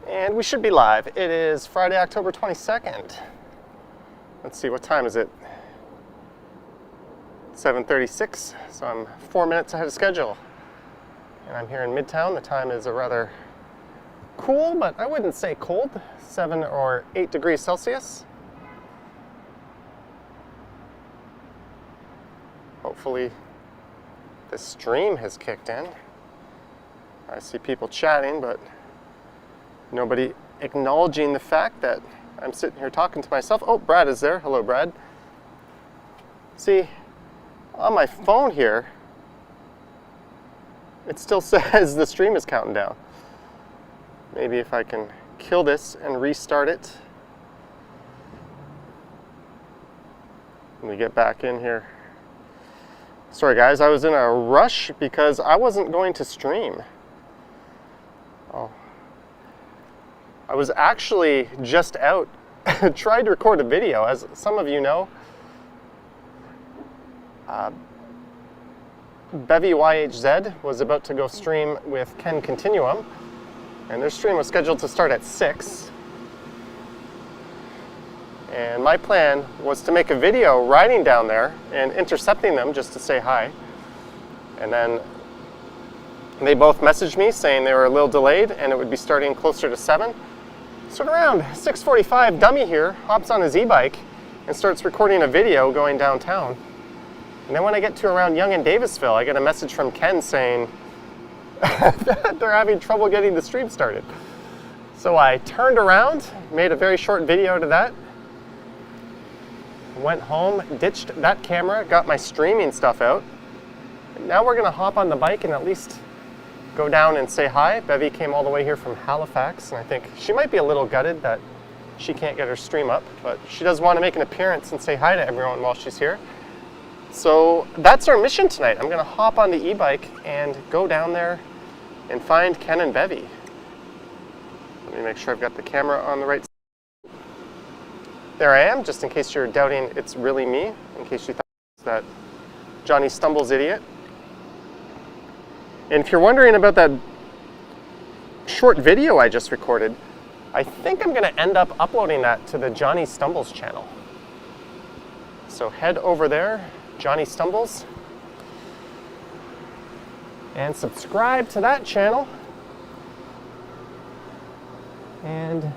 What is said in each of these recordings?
And we should be live. It is Friday, October 22nd. Let's see, what time is it? 7:36, so I'm 4 minutes ahead of schedule. And I'm here in Midtown. The time is a rather cool, but I wouldn't say cold, 7 or 8 degrees Celsius. Hopefully the stream has kicked in. I see people chatting, but nobody acknowledging the fact that I'm sitting here talking to myself. Oh, Brad is there. Hello, Brad. See, on my phone here, it still says the stream is counting down. Maybe if I can kill this and restart it. Let me get back in here. Sorry guys, I was in a rush because I wasn't going to stream. Oh. I was actually just out, tried to record a video. As some of you know, Bevy YHZ was about to go stream with Ken Continuum, and their stream was scheduled to start at 6. And my plan was to make a video riding down there and intercepting them just to say hi. And then they both messaged me saying they were a little delayed and it would be starting closer to 7. So at around 6:45, Dummy here hops on his e-bike and starts recording a video going downtown. And then when I get to around Yonge and Davisville, I get a message from Ken saying that they're having trouble getting the stream started. So I turned around, made a very short video to that, went home, ditched that camera, got my streaming stuff out. And now we're gonna hop on the bike and at least go down and say hi. Bevy came all the way here from Halifax, and I think she might be a little gutted that she can't get her stream up, but she does want to make an appearance and say hi to everyone while she's here. So that's our mission tonight. I'm gonna hop on the e-bike and go down there and find Ken and Bevy. Let me make sure I've got the camera on the right side. There I am, just in case you're doubting it's really me, in case you thought it was that Johnny Stumbles idiot. And if you're wondering about that short video I just recorded, I think I'm gonna end up uploading that to the Johnny Stumbles channel. So head over there, Johnny Stumbles, and subscribe to that channel. And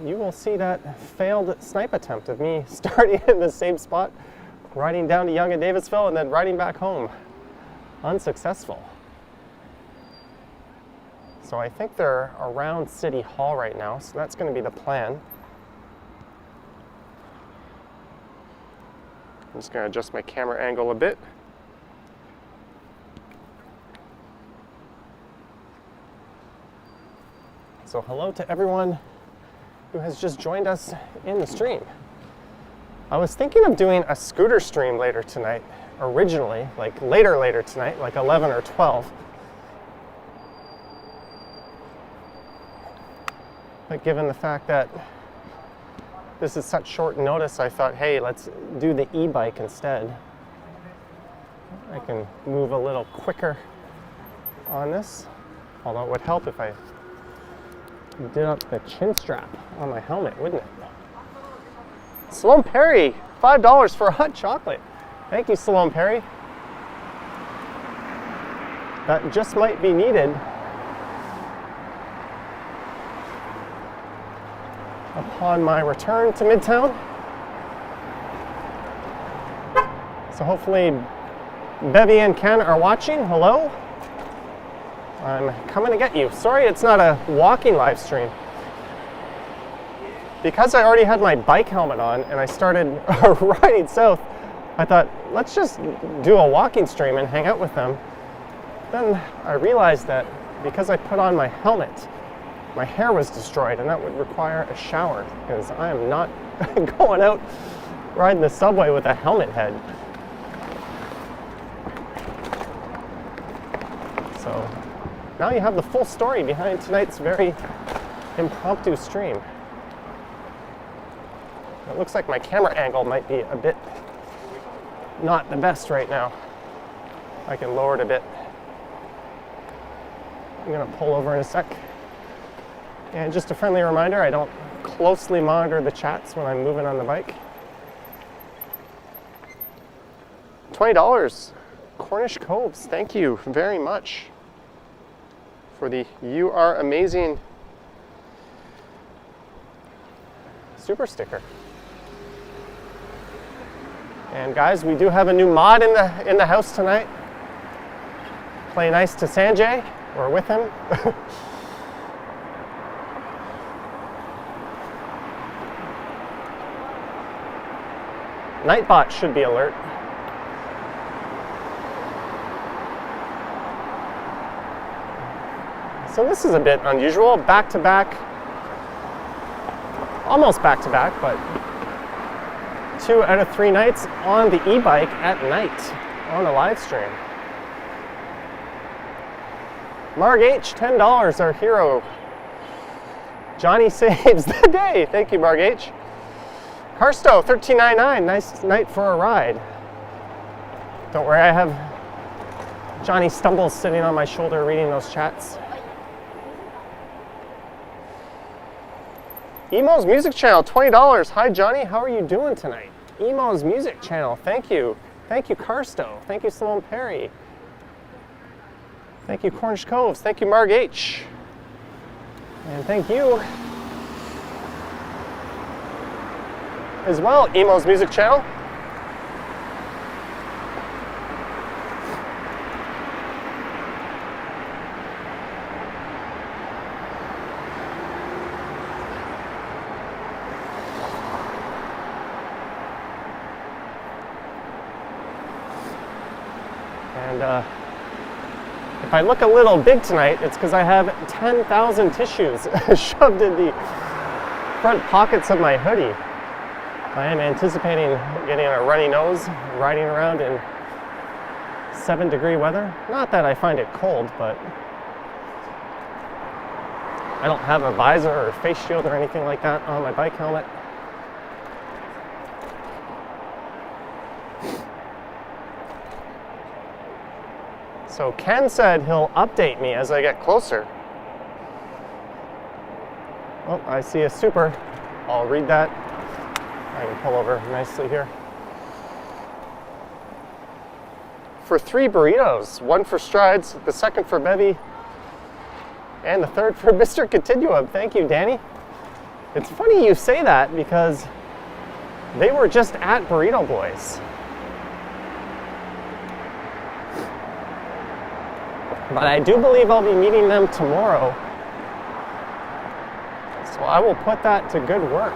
you will see that failed snipe attempt of me starting in the same spot, riding down to Yonge and Davisville, and then riding back home. Unsuccessful. So I think they're around City Hall right now, so that's going to be the plan. I'm just going to adjust my camera angle a bit. So hello to everyone who has just joined us in the stream. I was thinking of doing a scooter stream later tonight, originally, like later tonight, like 11 or 12. But given the fact that this is such short notice, I thought, hey, let's do the e-bike instead. I can move a little quicker on this, although it would help if I did up the chin strap on my helmet, wouldn't it? Salome Perry, $5 for a hot chocolate. Thank you, Salome Perry. That just might be needed upon my return to Midtown. So hopefully Bevy and Ken are watching. Hello. I'm coming to get you. Sorry it's not a walking live stream. Because I already had my bike helmet on and I started riding south, I thought, let's just do a walking stream and hang out with them. Then I realized that because I put on my helmet, my hair was destroyed and that would require a shower because I am not going out riding the subway with a helmet head. So now you have the full story behind tonight's very impromptu stream. It looks like my camera angle might be a bit not the best right now. I can lower it a bit. I'm gonna pull over in a sec. And just a friendly reminder, I don't closely monitor the chats when I'm moving on the bike. $20, Cornish Coves, thank you very much for the "You Are Amazing" super sticker. And guys, we do have a new mod in the house tonight. Play nice to Sanjay, or with him. Nightbot should be alert. So this is a bit unusual, back to back, almost back to back, but 2 out of 3 nights on the e-bike at night on a live stream. Marg H, $10, our hero. Johnny saves the day. Thank you, Marg H. Carsto, $13.99, nice night for a ride. Don't worry, I have Johnny Stumbles sitting on my shoulder reading those chats. Emo's Music Channel, $20. Hi, Johnny, how are you doing tonight? Emo's Music Channel, thank you. Thank you, Carsto. Thank you, Simone Perry. Thank you, Cornish Coves. Thank you, Marg H. And thank you as well, Emo's Music Channel. And if I look a little big tonight, it's because I have 10,000 tissues shoved in the front pockets of my hoodie. I am anticipating getting a runny nose riding around in 7-degree weather. Not that I find it cold, but I don't have a visor or face shield or anything like that on my bike helmet. So Ken said he'll update me as I get closer. Oh, I see a super. I'll read that. I can pull over nicely here. For 3 burritos, 1 for Strides, the 2nd for Bevy, and the 3rd for Mr. Continuum. Thank you, Danny. It's funny you say that because they were just at Burrito Boys. But I do believe I'll be meeting them tomorrow. So I will put that to good work.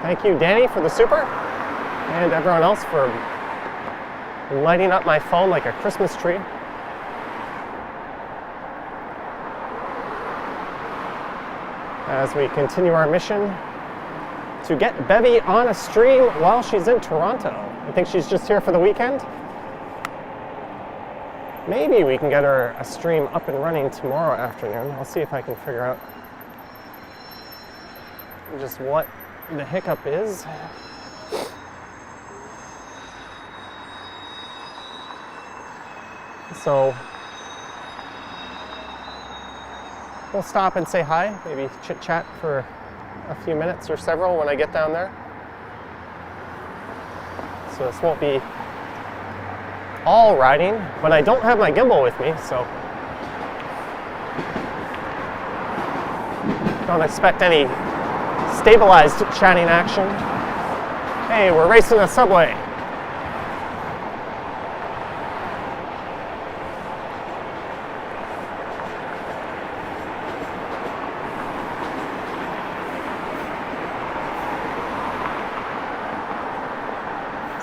Thank you, Danny, for the super, and everyone else for lighting up my phone like a Christmas tree. As we continue our mission to get Bevy on a stream while she's in Toronto. I think she's just here for the weekend. Maybe we can get her a stream up and running tomorrow afternoon. I'll see if I can figure out just what the hiccup is. So we'll stop and say hi, maybe chit chat for a few minutes or several when I get down there. So this won't be all riding, but I don't have my gimbal with me, so don't expect any stabilized chatting action. Hey, we're racing a subway.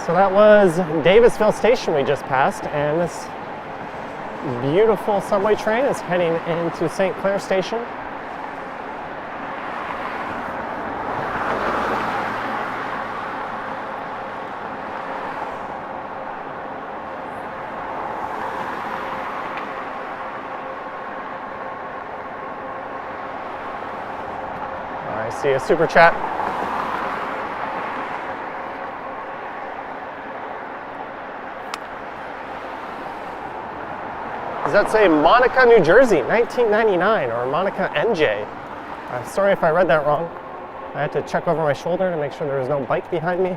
So that was Davisville Station we just passed, and this beautiful subway train is heading into St. Clair Station. I see a super chat. Does that say Monica, New Jersey, 1999, or Monica NJ? Sorry if I read that wrong. I had to check over my shoulder to make sure there was no bike behind me.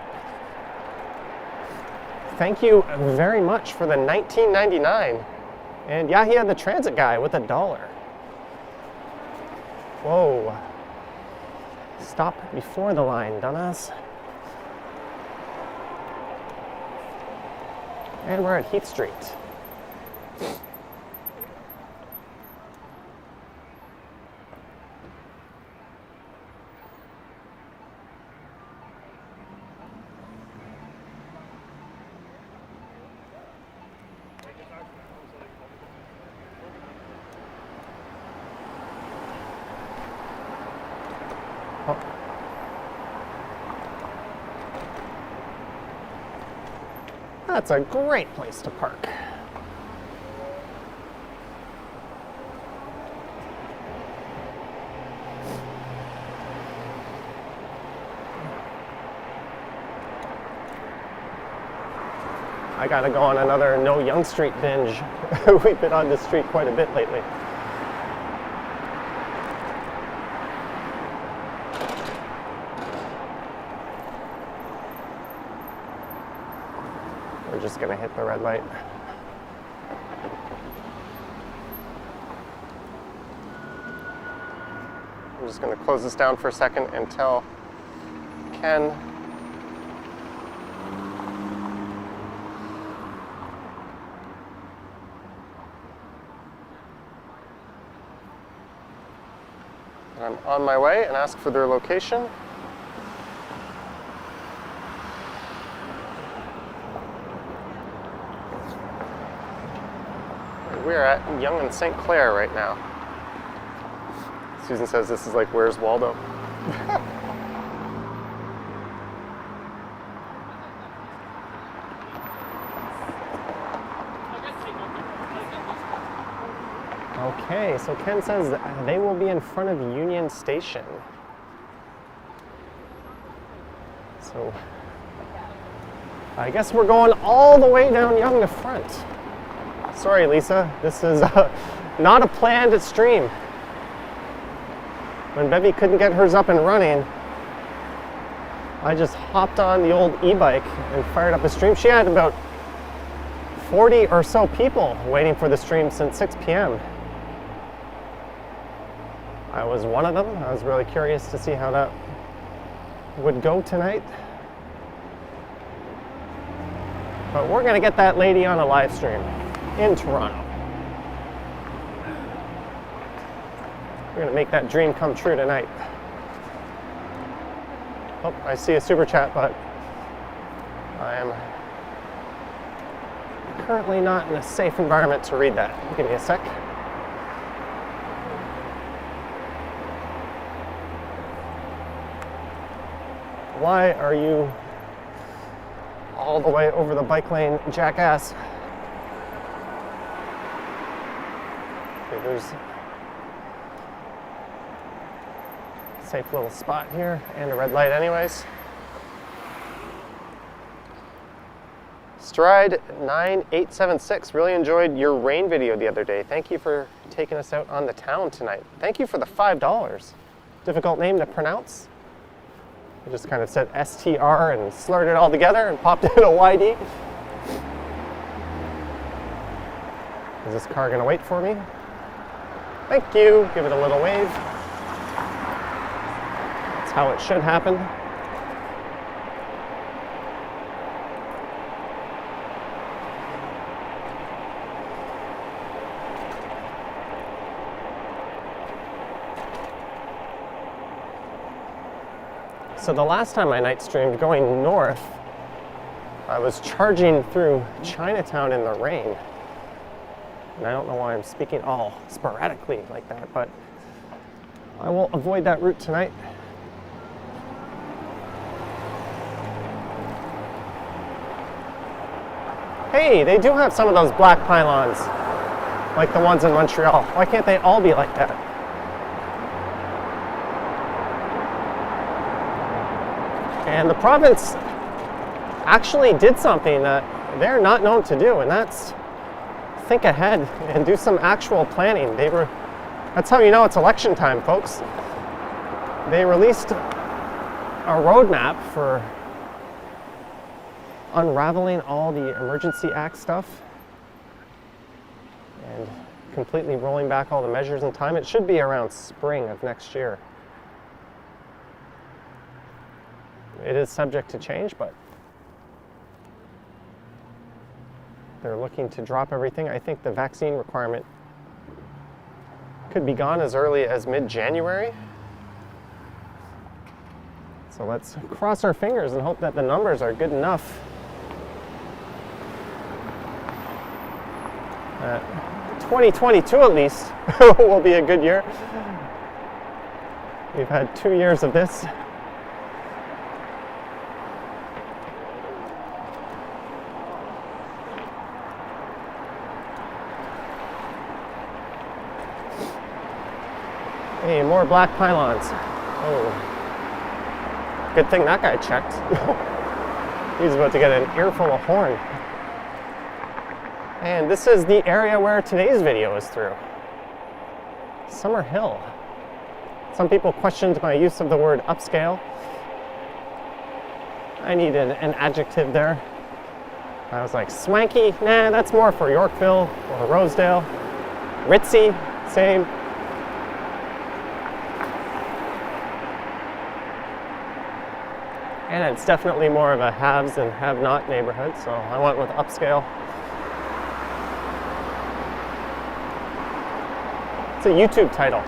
Thank you very much for the 1999. And yeah, he had the transit guy with $1. Whoa. Stop before the line, Dundas. And we're at Heath Street. That's a great place to park. I gotta go on another no Yonge Street binge. We've been on this street quite a bit lately. We're just gonna hit the red light. I'm just gonna close this down for a second and tell Ken that I'm on my way and ask for their location. We're at Yonge and St. Clair right now. Susan says this is like Where's Waldo? Okay, so Ken says they will be in front of Union Station. So I guess we're going all the way down Yonge to front. Sorry, Lisa, this is not a planned stream. When Bevy couldn't get hers up and running, I just hopped on the old e-bike and fired up a stream. She had about 40 or so people waiting for the stream since 6 p.m. I was one of them. I was really curious to see how that would go tonight. But we're gonna get that lady on a live stream in Toronto. We're gonna make that dream come true tonight. Oh, I see a super chat, but I am currently not in a safe environment to read that. Give me a sec. Why are you all the way over the bike lane, jackass? Okay, there's a safe little spot here and a red light anyways. Stride 9876, really enjoyed your rain video the other day. Thank you for taking us out on the town tonight. Thank you for the $5. Difficult name to pronounce. I just kind of said STR and slurred it all together and popped in a YD. Is this car gonna wait for me? Thank you, give it a little wave. That's how it should happen. So the last time I night streamed going north, I was charging through Chinatown in the rain. And I don't know why I'm speaking all sporadically like that, but I will avoid that route tonight. Hey, they do have some of those black pylons, like the ones in Montreal. Why can't they all be like that? And the province actually did something that they're not known to do, and that's think ahead and do some actual planning. That's how you know it's election time, folks. They released a roadmap for unraveling all the Emergency Act stuff and completely rolling back all the measures in time. It should be around spring of next year. It is subject to change, but they're looking to drop everything. I think the vaccine requirement could be gone as early as mid-January. So let's cross our fingers and hope that the numbers are good enough. 2022 at least will be a good year. We've had 2 years of this. Hey, more black pylons. Oh. Good thing that guy checked. He's about to get an earful of horn. And this is the area where today's video is through. Summer Hill. Some people questioned my use of the word upscale. I needed an adjective there. I was like, swanky? Nah, that's more for Yorkville or Rosedale. Ritzy? Same. And it's definitely more of a haves and have-not neighborhood, so I went with upscale. It's a YouTube title.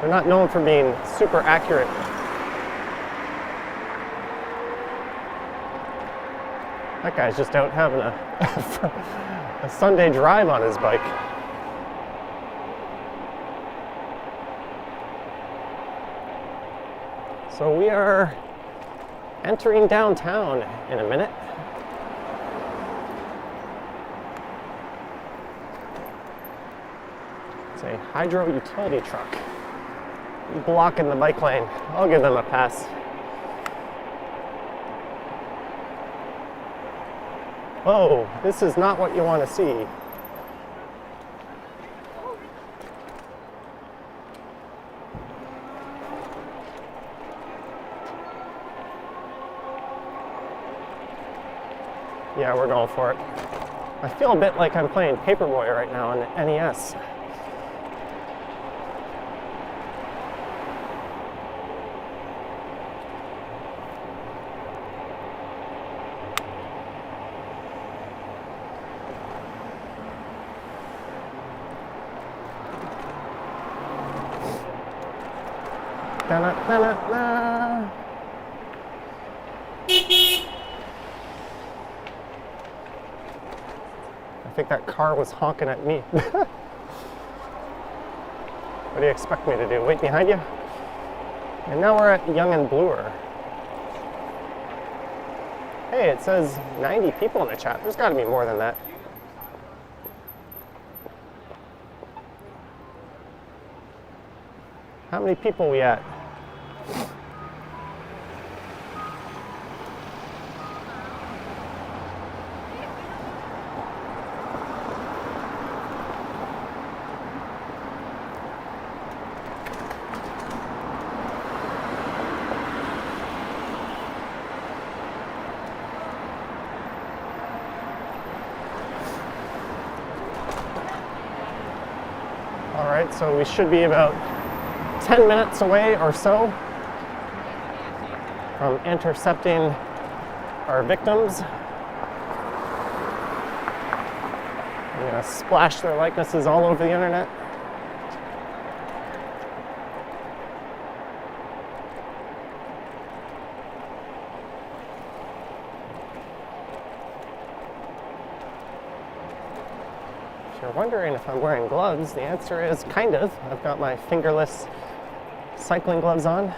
They're not known for being super accurate. That guy's just out having a Sunday drive on his bike. So we are entering downtown in a minute. It's a hydro utility truck blocking the bike lane. I'll give them a pass. Whoa, this is not what you want to see. Yeah, we're going for it. I feel a bit like I'm playing Paperboy right now on the NES. Da-na-da-na-na. I think that car was honking at me. What do you expect me to do? Wait behind you? And now we're at Yonge and Bloor. Hey, it says 90 people in the chat. There's got to be more than that. How many people are we at? All right, so we should be about 10 minutes away or so from intercepting our victims. I'm gonna splash their likenesses all over the internet. If you're wondering if I'm wearing gloves, the answer is kind of. I've got my fingerless cycling gloves on.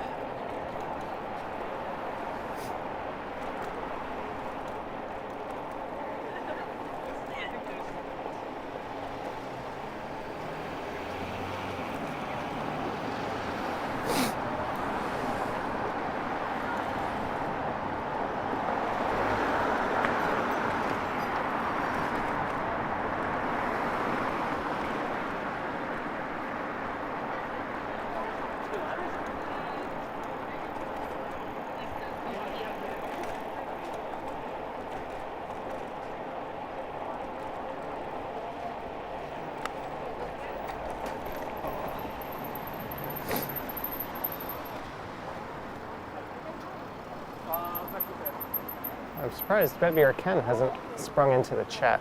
I'm surprised Bevy or Ken hasn't sprung into the chat.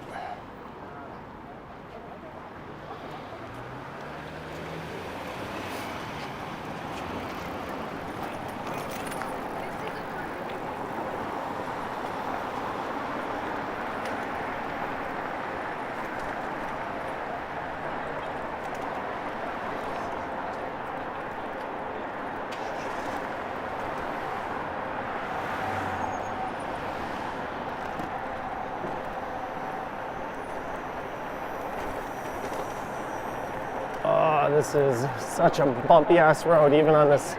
This is such a bumpy ass road, even on this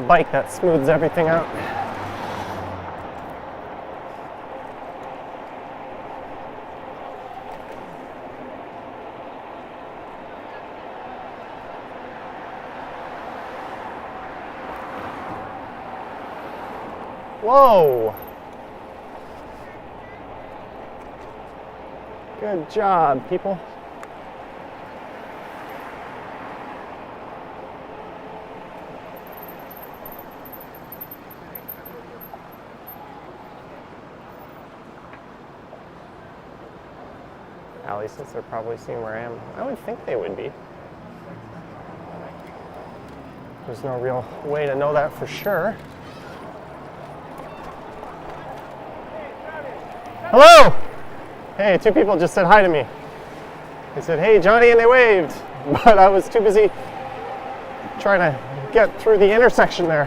bike that smooths everything out. Whoa! Good job, people. Since they're probably seeing where I am. I would think they would be. There's no real way to know that for sure. Hello! Hey, two people just said hi to me. They said, hey, Johnny, and they waved. But I was too busy trying to get through the intersection there.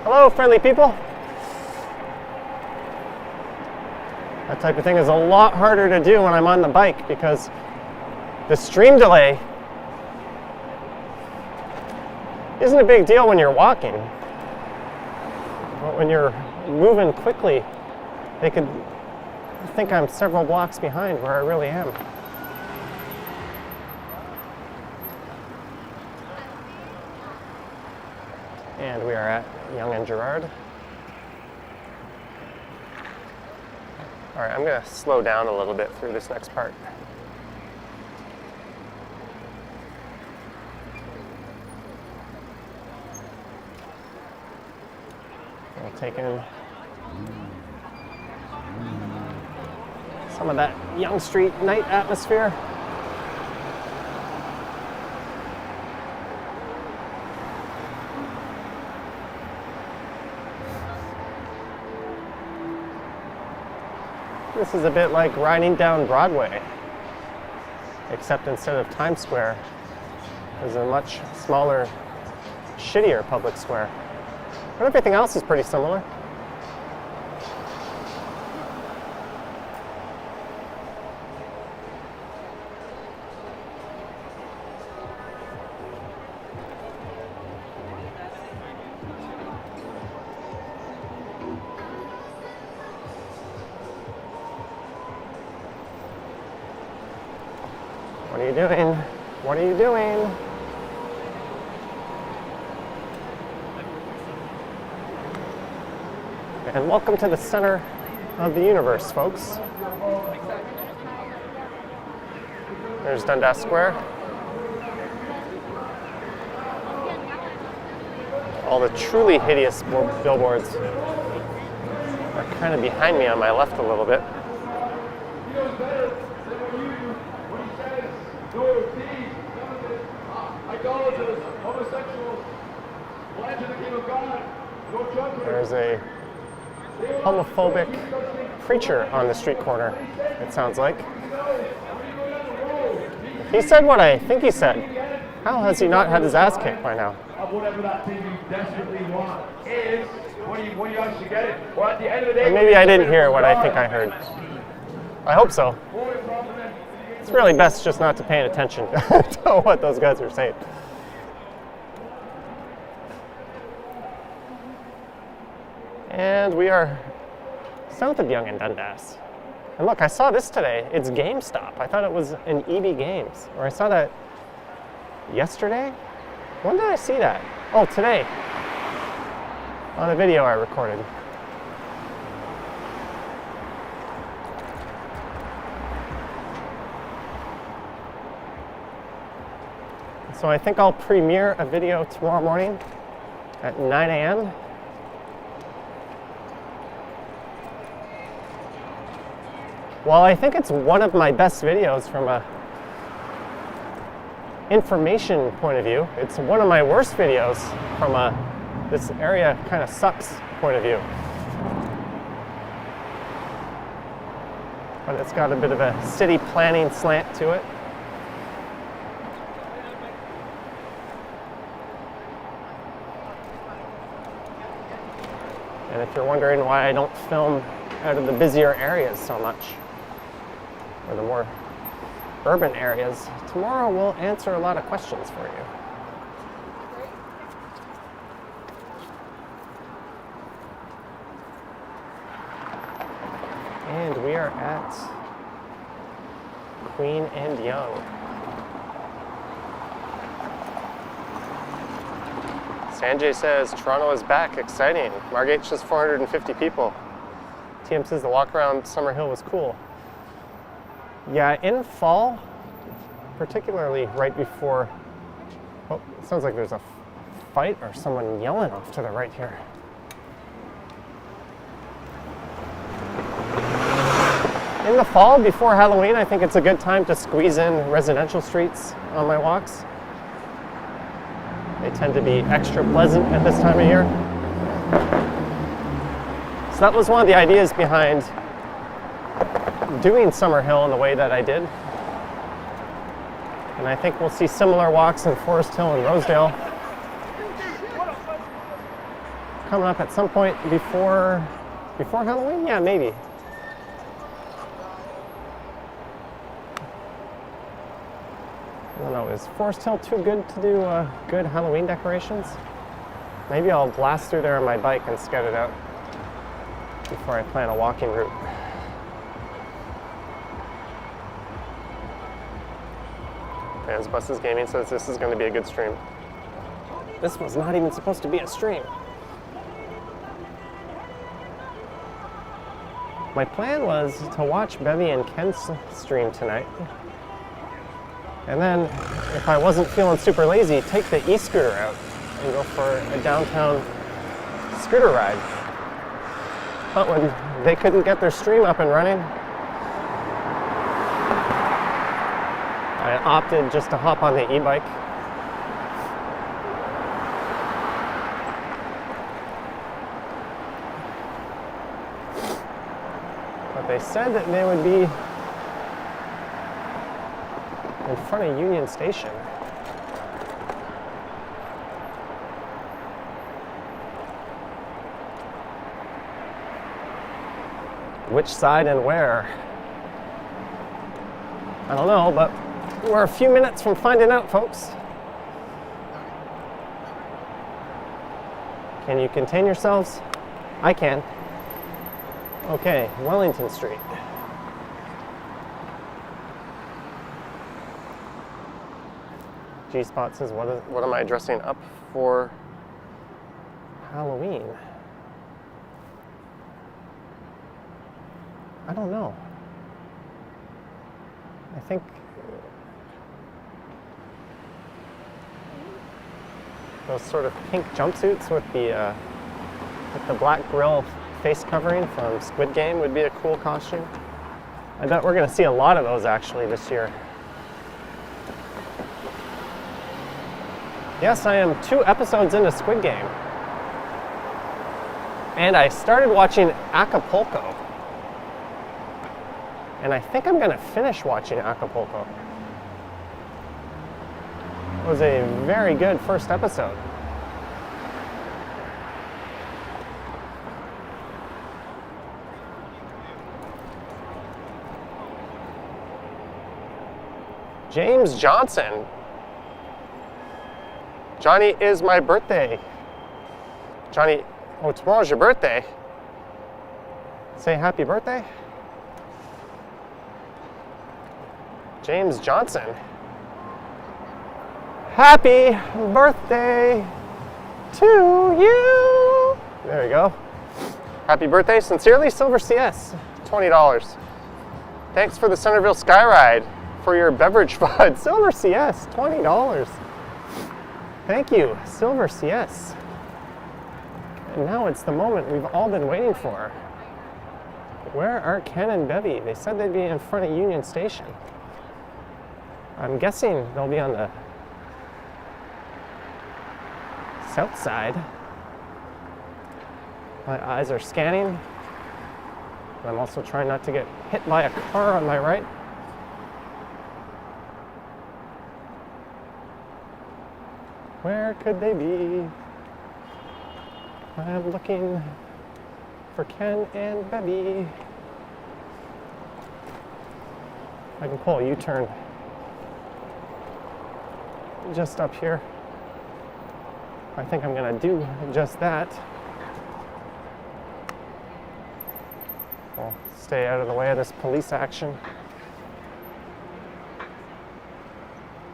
Hello, friendly people. That type of thing is a lot harder to do when I'm on the bike because the stream delay isn't a big deal when you're walking. But when you're moving quickly, they could think I'm several blocks behind where I really am. And we are at Yonge and Gerrard. All right, I'm gonna slow down a little bit through this next part. I'll take in some of that Yonge Street night atmosphere. This is a bit like riding down Broadway, except instead of Times Square, there's a much smaller, shittier public square. But everything else is pretty similar. What are you doing? What are you doing? And welcome to the center of the universe, folks. There's Dundas Square. All the truly hideous billboards are kind of behind me on my left a little bit. There's a homophobic preacher on the street corner, it sounds like. He said what I think he said. How has he not had his ass kicked by now? Whatever that thing you desperately want is, when you actually get it. Or at the end of the day, or maybe I didn't hear what I think I heard. I hope so. It's really best just not to pay attention to what those guys are saying. And we are south of Yonge and Dundas. And look, I saw this today. It's GameStop. I thought it was an EB Games. Or I saw that yesterday? When did I see that? Oh, today. On a video I recorded. So I think I'll premiere a video tomorrow morning at 9 a.m. While I think it's one of my best videos from a information point of view, it's one of my worst videos from a this area kind of sucks point of view. But it's got a bit of a city planning slant to it. And if you're wondering why I don't film out of the busier areas so much, or the more urban areas, tomorrow we'll answer a lot of questions for you. And we are at Queen and Yonge. Sanjay says, Toronto is back, exciting. Margate just 450 people. TM says the walk around Summerhill was cool. Yeah, in fall, particularly right before, oh, it sounds like there's a fight or someone yelling off to the right here. In the fall, before Halloween, I think it's a good time to squeeze in residential streets on my walks. They tend to be extra pleasant at this time of year. So that was one of the ideas behind doing Summerhill in the way that I did. And I think we'll see similar walks in Forest Hill and Rosedale coming up at some point before Halloween? Yeah, maybe. I don't know, is Forest Hill too good to do good Halloween decorations? Maybe I'll blast through there on my bike and scout it out before I plan a walking route. Fans Buses Gaming says this is going to be a good stream. This was not even supposed to be a stream. My plan was to watch Bevy and Ken's stream tonight. And then, if I wasn't feeling super lazy, take the e-scooter out and go for a downtown scooter ride. But when they couldn't get their stream up and running, I opted just to hop on the e-bike. But they said that they would be in front of Union Station. Which side and where? I don't know, but we're a few minutes from finding out, folks. Can you contain yourselves? I can. Okay, Wellington Street. G-Spot says, what am I dressing up for Halloween? I don't know. I think those sort of pink jumpsuits with the black grill face covering from Squid Game would be a cool costume. I bet we're going to see a lot of those actually this year. Yes, I am 2 episodes into Squid Game. And I started watching Acapulco. And I think I'm going to finish watching Acapulco. It was a very good first episode. James Johnson. Johnny, is my birthday. Johnny, oh, tomorrow's your birthday. Say happy birthday. James Johnson. Happy birthday to you. There you go. Happy birthday. Sincerely, Silver CS. $20. Thanks for the Centerville Sky Ride for your beverage fund. Silver CS, $20. Thank you, Silver CS. And now it's the moment we've all been waiting for. The Where are Ken and Bevy? They said they'd be in front of Union Station. I'm guessing they'll be on the south side. My eyes are scanning. I'm also trying not to get hit by a car on my right. Where could they be? I'm looking for Ken and Bevy. I can pull a U-turn just up here. I think I'm gonna do just that. I'll stay out of the way of this police action.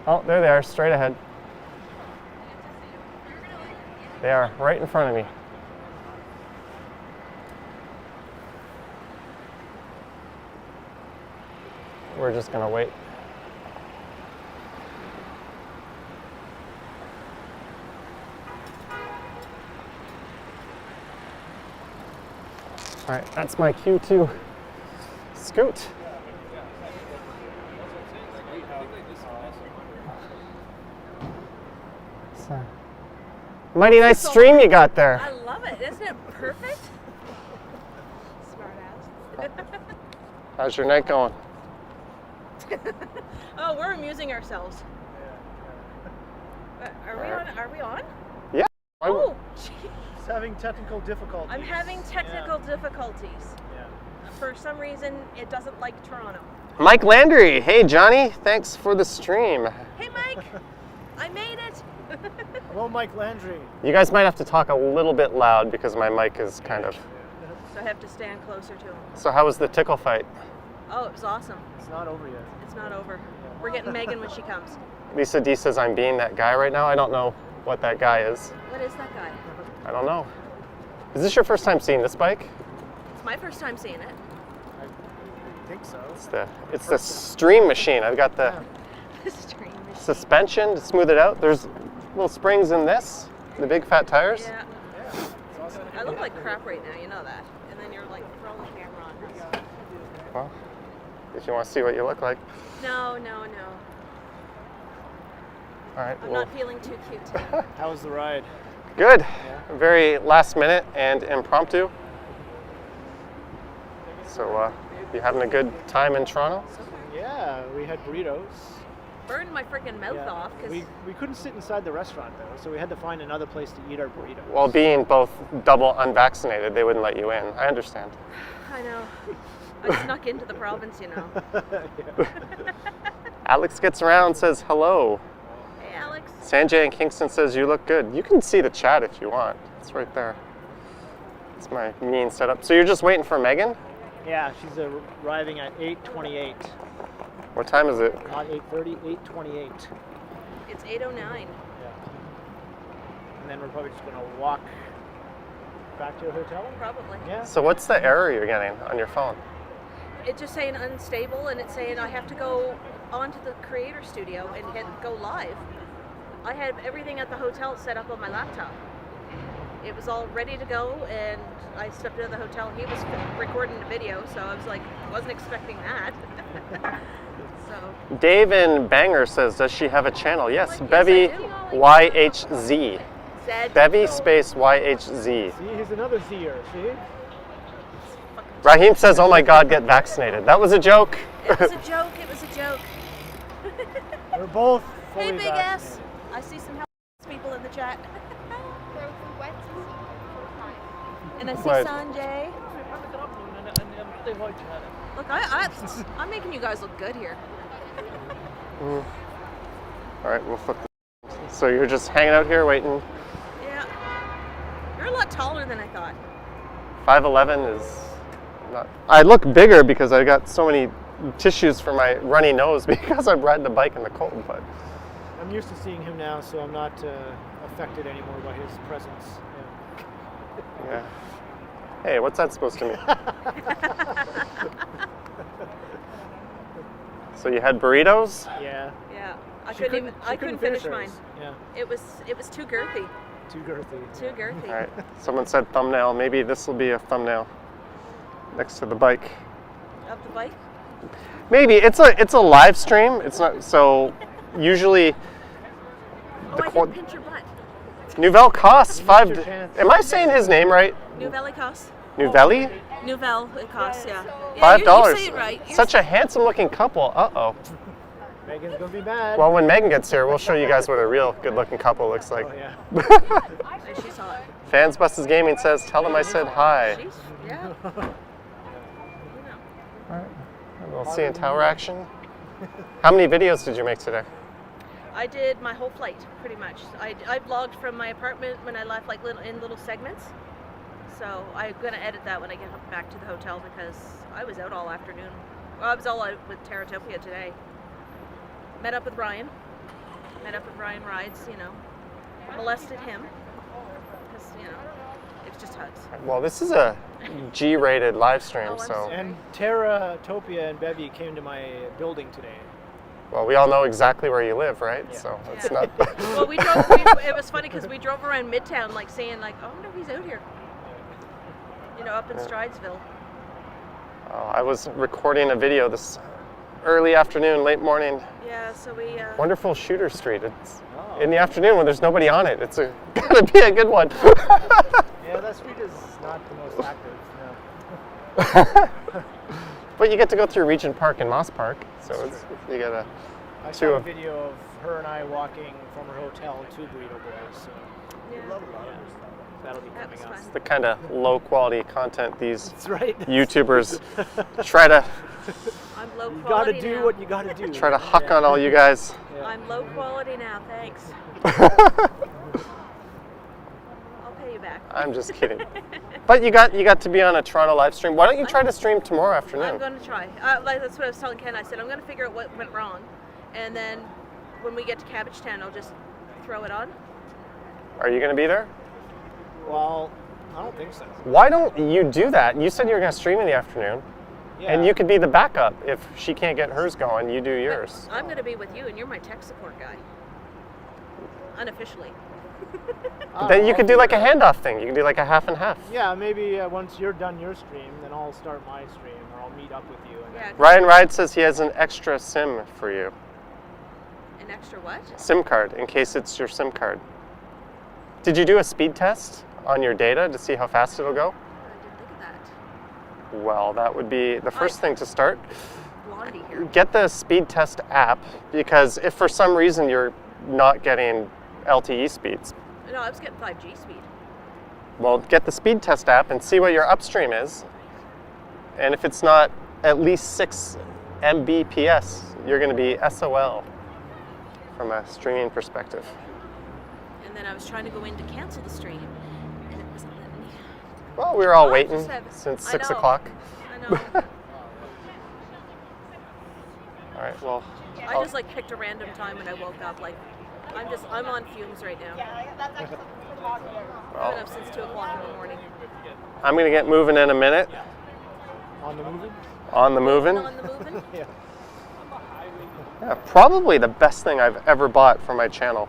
Oh, there they are, straight ahead. They are right in front of me. We're just gonna wait. All right, that's my cue to scoot. It's a mighty nice stream you got there. I love it. Isn't it perfect? Smart ass. How's your night going? Oh, we're amusing ourselves. Are we on? Are we on? Yeah. Oh, It's having technical difficulties. I'm having technical difficulties. Yeah. For some reason, it doesn't like Toronto. Mike Landry. Hey, Johnny. Thanks for the stream. Hey, Mike. I made it. Hello, Mike Landry. You guys might have to talk a little bit loud because my mic is kind of... So I have to stand closer to him. So how was the tickle fight? Oh, it was awesome. It's not over yet. It's not over. We're getting Megan when she comes. Lisa D says I'm being that guy right now. I don't know what that guy is. What is that guy? I don't know. Is this your first time seeing this bike? It's my first time seeing it. I think so. It's the stream machine. I've got the The stream machine. suspension to smooth it out. There's little springs in this, the big fat tires. Yeah. It's awesome. I look like crap right now, you know that. And then you're like throwing the camera on us. Well, if you want to see what you look like. No. All right. I'm Well, not feeling too cute today. How was the ride? good. Yeah. Very last minute and impromptu. So, you having a good time in Toronto? Yeah, we had burritos. Burned my freaking mouth Yeah. off because We couldn't sit inside the restaurant though, so we had to find another place to eat our burritos. Well, being both double unvaccinated, they wouldn't let you in. I understand. I know. I snuck into the province, you know. Yeah. Alex gets around, says hello. Hey, Alex. Sanjay in Kingston says you look good. You can see the chat if you want. It's right there. It's my mean setup. So you're just waiting for Megan? Yeah, she's arriving at 8:28. What time is it? Not 8:30, 8:28. It's 8:09. Yeah. And then we're probably just gonna walk back to the hotel. Probably. Yeah. So what's the error you're getting on your phone? It's just saying unstable, and it's saying I have to go onto the creator studio and go live. I had everything at the hotel set up on my laptop. It was all ready to go, and I stepped out of the hotel. He was recording the video, so I was like, wasn't expecting that. So Dave in Bangor says, does she have a channel? Yes, Yes, I Bevy do. YHZ. said Bevy space YHZ. See, he's another Zer. See? Raheem says, oh my God, get vaccinated. That was a joke. it was a joke. It was a joke. We're both fully Hey, Big S. vaccinated. I see some people in the chat. And I see Right. Sanjay. Look, I'm making you guys look good here. All right, we'll flip. So you're just hanging out here waiting. Yeah. You're a lot taller than I thought. 5'11" is not. I look bigger because I got so many tissues for my runny nose because I'm riding the bike in the cold. But I'm used to seeing him now, so I'm not affected anymore by his presence. Yeah. yeah. Hey, what's that supposed to mean? So you had burritos? Yeah. Yeah. She I couldn't finish mine. hers. Yeah. It was too girthy. Too girthy. Too girthy. All right. Someone said thumbnail. Maybe this will be a thumbnail. next to the bike. Of the bike? Maybe it's a live stream. It's not so usually. Oh, The I quad- did pinch your butt. Nouvelle costs five. your chance. Am I saying his name right? Nouvelle costs. Nouvelle? Nouvelle it costs, yeah. $5. You say it right. Such a handsome-looking couple. Uh-oh. Megan's gonna be mad. Well, when Megan gets here, we'll show you guys what a real good-looking couple looks like. Oh yeah. And she's hot. Fans Buses Gaming says, "Tell them I said hi." She's, yeah. A little CN Tower action. How many videos did you make today? I did my whole flight, pretty much. I vlogged from my apartment when I left, like in little segments. So I'm gonna edit that when I get back to the hotel because I was out all afternoon. Well, I was all out with Terratopia today. Met up with Ryan. Rides, you know. Molested him. Because, you know, it was just hugs. Well, this is a G-rated live stream, Oh, I'm so sorry. And Terratopia and Bevy came to my building today. well, we all know exactly where you live, right? Yeah. So it's Yeah. not. Well, it was funny because we drove around Midtown, like saying, like, oh, no, he's out here. You know, up in Stridesville. I was recording a video this early afternoon, late morning. Yeah, so we. Wonderful Shooter Street. It's Oh. in the afternoon when there's nobody on it. It's gonna be a good one. Yeah, that street is not the most active. No. But you get to go through Regent Park and Moss Park, so it's, you gotta. I Two saw a of- video of her and I walking from her hotel to Burrito Boys, so Yeah. that'll be That coming was up. fun. The kind of low quality content these That's right. YouTubers try to I'm low You quality gotta do now. what you gotta do. try to huck on all you guys. Yeah. I'm low quality now, thanks. I'll pay you back. I'm just kidding. But you got to be on a Toronto live stream. Why don't you try to stream tomorrow I'm afternoon? going to try. Like that's what I was telling Ken. I said I'm going to figure out what went wrong, and then when we get to Cabbagetown, I'll just throw it on. Are you gonna be there? Well, I don't think so. Why don't you do that? You said you were gonna stream in the afternoon, Yeah. and you could be the backup if she can't get hers going. You do yours. I'm going to be with you, and you're my tech support guy. Unofficially. Then you could do like a handoff thing. You can do like a half and half. Yeah, maybe once you're done your stream, then I'll start my stream, or I'll meet up with you. And Yeah. Ryan Ride says he has an extra SIM for you. An extra what? SIM card, in case it's your SIM card. Did you do a speed test on your data to see how fast it'll go? I didn't think of that. Well, that would be the first thing to start. Blondie here. Get the speed test app, because if for some reason you're not getting LTE speeds, No, I was getting 5G speed. well, get the speed test app and see what your upstream is. And if it's not at least 6 Mbps, you're going to be SOL from a streaming perspective. And then I was trying to go in to cancel the stream, and it wasn't letting me. Well, we were all Oh, waiting just have- since I 6 know. o'clock. I know. All right, well, I just like picked a random time when I woke up. Like, I'm on fumes right now. I've been up since 2 o'clock in the morning. I'm going to get moving in a minute. on the movie. On the moving. On the moving. Yeah. Yeah, probably the best thing I've ever bought for my channel.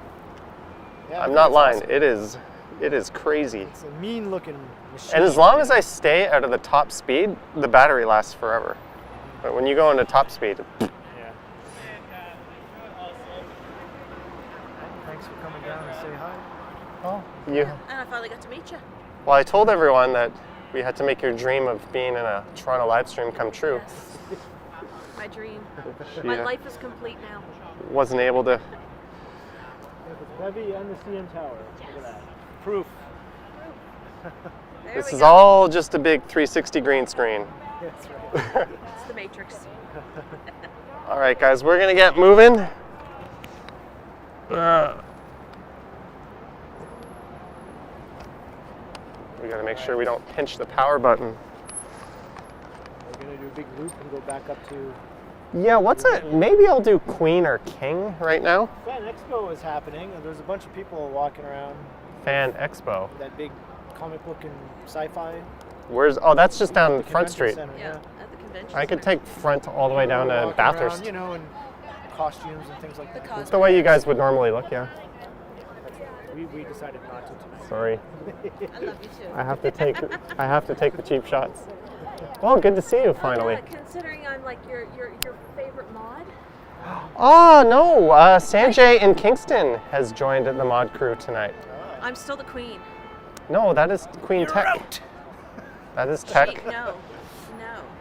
Yeah, I I'm think not it's lying. awesome. It is crazy. It's a mean-looking machine. And as long as I stay out of the top speed, the battery lasts forever. But when you go into top speed, Yeah. Thanks for coming down and say hi. well, you. And I finally got to meet you. Well, I told everyone that we had to make your dream of being in a Toronto live stream come true. Yes. My dream. She My life is complete now. wasn't able to. Bevy and the CN Tower. Look at that. Proof. There This we is go. all just a big 360 green screen. That's right. It's the Matrix. All right, guys, we're gonna get moving. We gotta make sure we don't pinch the power button. We're gonna do a big loop and go back up to. Yeah, what's it? Maybe I'll do Queen or King right now. Fan Expo is happening, and there's a bunch of people walking around. Fan Expo. That big comic-looking sci-fi. Where's? Oh, that's just down the Front convention Street. center, Yeah, at the convention. I could center. take Front all the way down to Walking Bathurst. around, you know, in costumes and things like that. cos- The way you guys would normally look, yeah. We decided not to tonight. Sorry. I love you too. I have to take the cheap shots. Well, good to see you finally. Yeah, considering I'm like your favorite mod. Oh no, Sanjay in Kingston has joined the mod crew tonight. I'm still the queen. No, that is Queen Tech. That is Tech. No.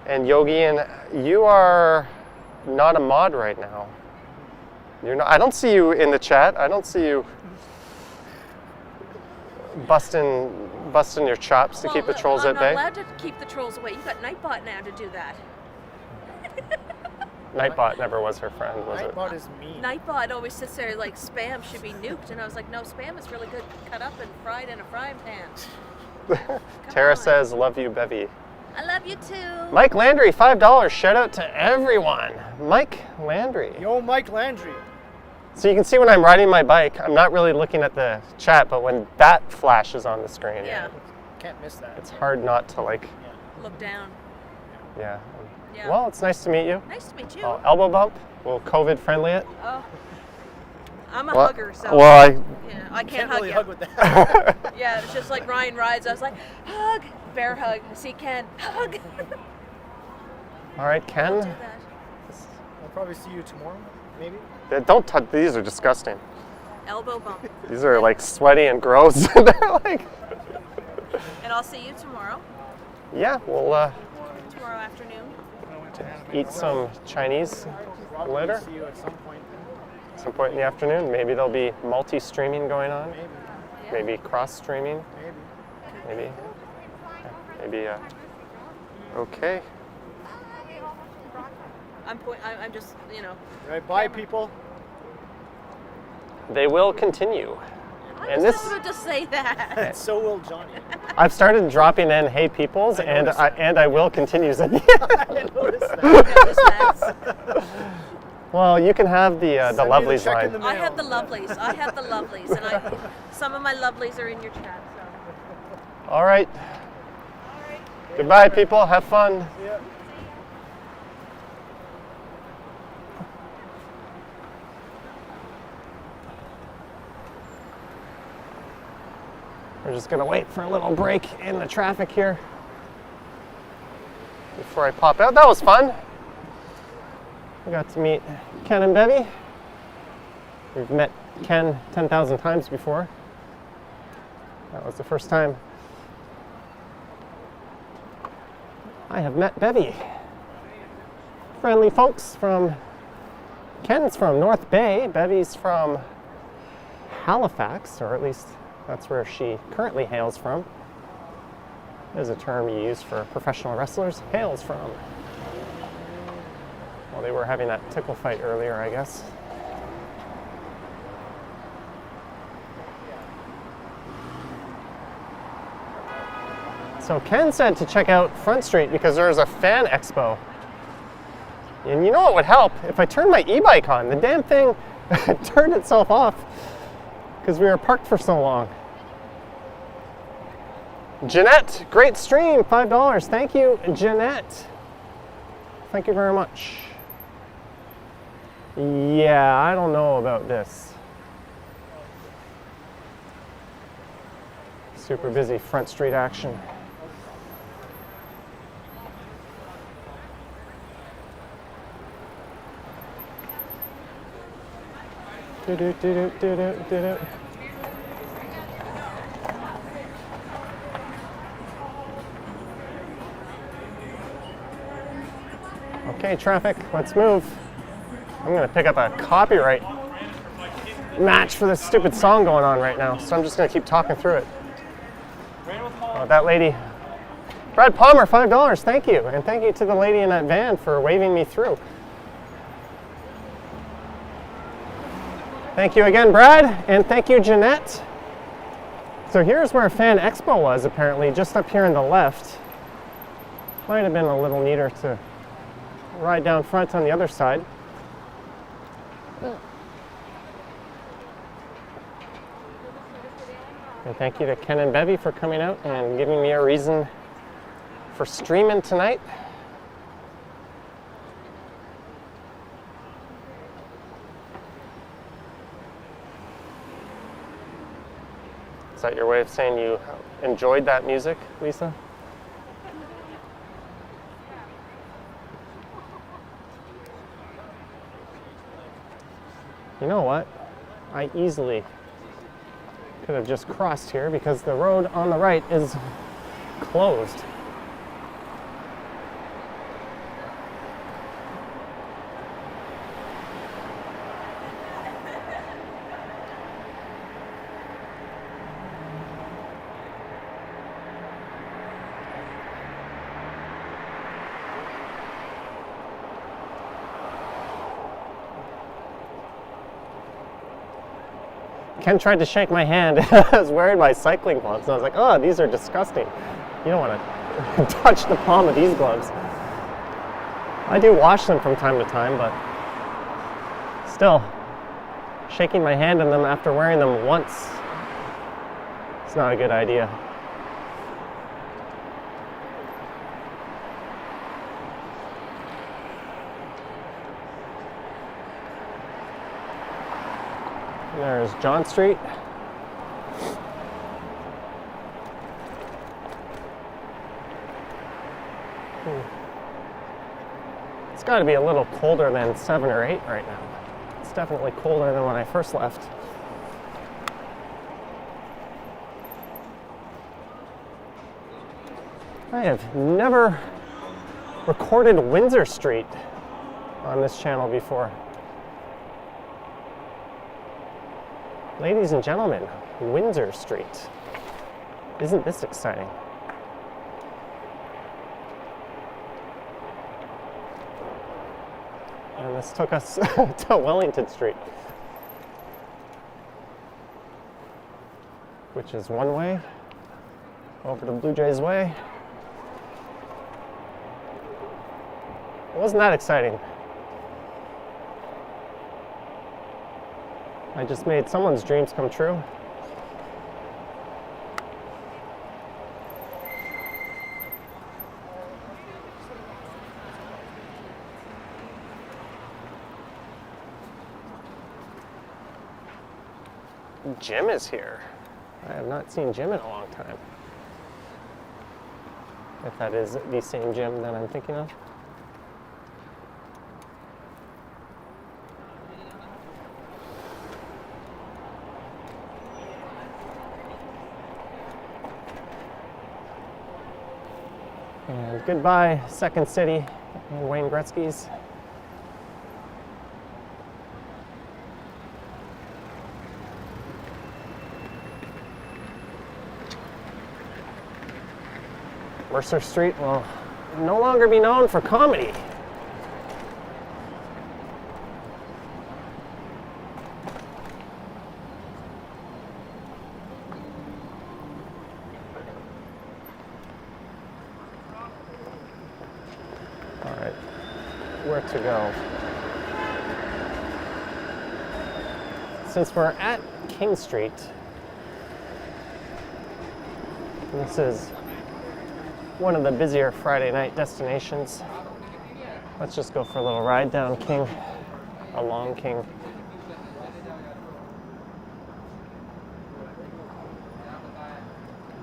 And Yogi, you are not a mod right now. You're not. I don't see you in the chat. I don't see you busting your chops to keep the trolls at bay. I'm not allowed to keep the trolls away. You got Nightbot now to do that. Nightbot never was her friend, was it? Nightbot is mean. Nightbot always sits there like spam should be nuked, and I was like, no, spam is really good cut up and fried in a frying pan. Tara on. says, "Love you, Bevy." I love you too. Mike Landry, $5. Shout out to everyone. Mike Landry. Yo, Mike Landry. So you can see when I'm riding my bike, I'm not really looking at the chat, but when that flashes on the screen, Yeah. Can't miss that. it's hard not to like, Look down. yeah. Yeah. Well, it's nice to meet you. Nice to meet you. Elbow bump. We'll COVID friendly it. Oh. I'm a Well- hugger, so Well, yeah, I can't Can't hug really you. hug with that. Yeah, it's just like Ryan rides. I was like, hug, bear hug. See Ken, hug. All right, Do Ken. that. I'll probably see you tomorrow, maybe. Don't touch. These are disgusting. Elbow bump. These are like sweaty and gross. They're like, And I'll see you tomorrow. yeah, we'll Tomorrow afternoon. eat some Chinese Probably later. see you at some point. Some point in the afternoon. Maybe there'll be multi-streaming going on. Maybe. Yeah. Maybe cross-streaming. Maybe. Maybe. Okay. I'm just, you know. Right, bye, people. They will continue. I And was this- going to just say that. And so will Johnny. I've started dropping in "Hey peoples" and noticed I will continue. I noticed that. Notice that. Well, you can have the Send me the lovelies check in line. the I have the lovelies. I have the lovelies, and some of my lovelies are in your chat. So. All right. Goodbye, people. Have fun. Yeah. We're just gonna wait for a little break in the traffic here before I pop out. That was fun. We got to meet Ken and Bevy. We've met Ken 10,000 times before. That was the first time I have met Bevy. Friendly folks from, Ken's from North Bay, Bevy's from Halifax, or at least that's where she currently hails from. There's a term you use for professional wrestlers, hails from. Well, they were having that tickle fight earlier, I guess. So Ken said to check out Front Street because there's a fan expo. And you know what would help? If I turned my e-bike on. The damn thing turned itself off because we were parked for so long. Jeanette, great stream, $5. Thank you, Jeanette. Thank you very much. Yeah, I don't know about this. Super busy Front Street action. Do-do-do-do-do-do-do. Okay, traffic, let's move. I'm gonna pick up a copyright match for this stupid song going on right now, so I'm just gonna keep talking through it. Oh, that lady. Brad Palmer, $5, thank you. And thank you to the lady in that van for waving me through. Thank you again, Brad, and thank you, Jeanette. So here's where Fan Expo was, apparently, just up here on the left. Might have been a little neater to ride down front on the other side. And thank you to Ken and Bevy for coming out and giving me a reason for streaming tonight. Is that your way of saying you enjoyed that music, Lisa? You know what? I easily could have just crossed here because the road on the right is closed. Ken tried to shake my hand. I was wearing my cycling gloves, and I was like, oh, these are disgusting. You don't want to touch the palm of these gloves. I do wash them from time to time, but still, shaking my hand in them after wearing them once, it's not a good idea. There's John Street. It's got to be a little colder than 7 or 8 right now. It's definitely colder than when I first left. I have never recorded Windsor Street on this channel before. Ladies and gentlemen, Windsor Street. Isn't this exciting? And this took us to Wellington Street, which is one way over to Blue Jays Way. It wasn't that exciting. I just made someone's dreams come true. Jim is here. I have not seen Jim in a long time. If that is the same Jim that I'm thinking of. And goodbye, Second City and Wayne Gretzky's. Mercer Street will no longer be known for comedy. All right, where to go? Since we're at King Street, this is one of the busier Friday night destinations. Let's just go for a little ride down King, along King.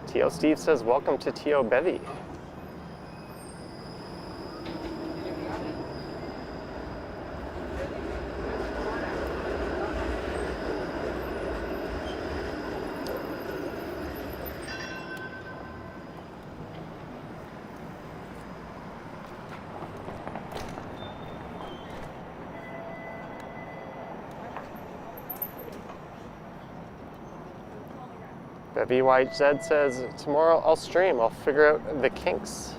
T.O. Steve says, welcome to T.O. Bevy. BYZ says, tomorrow I'll stream. I'll figure out the kinks.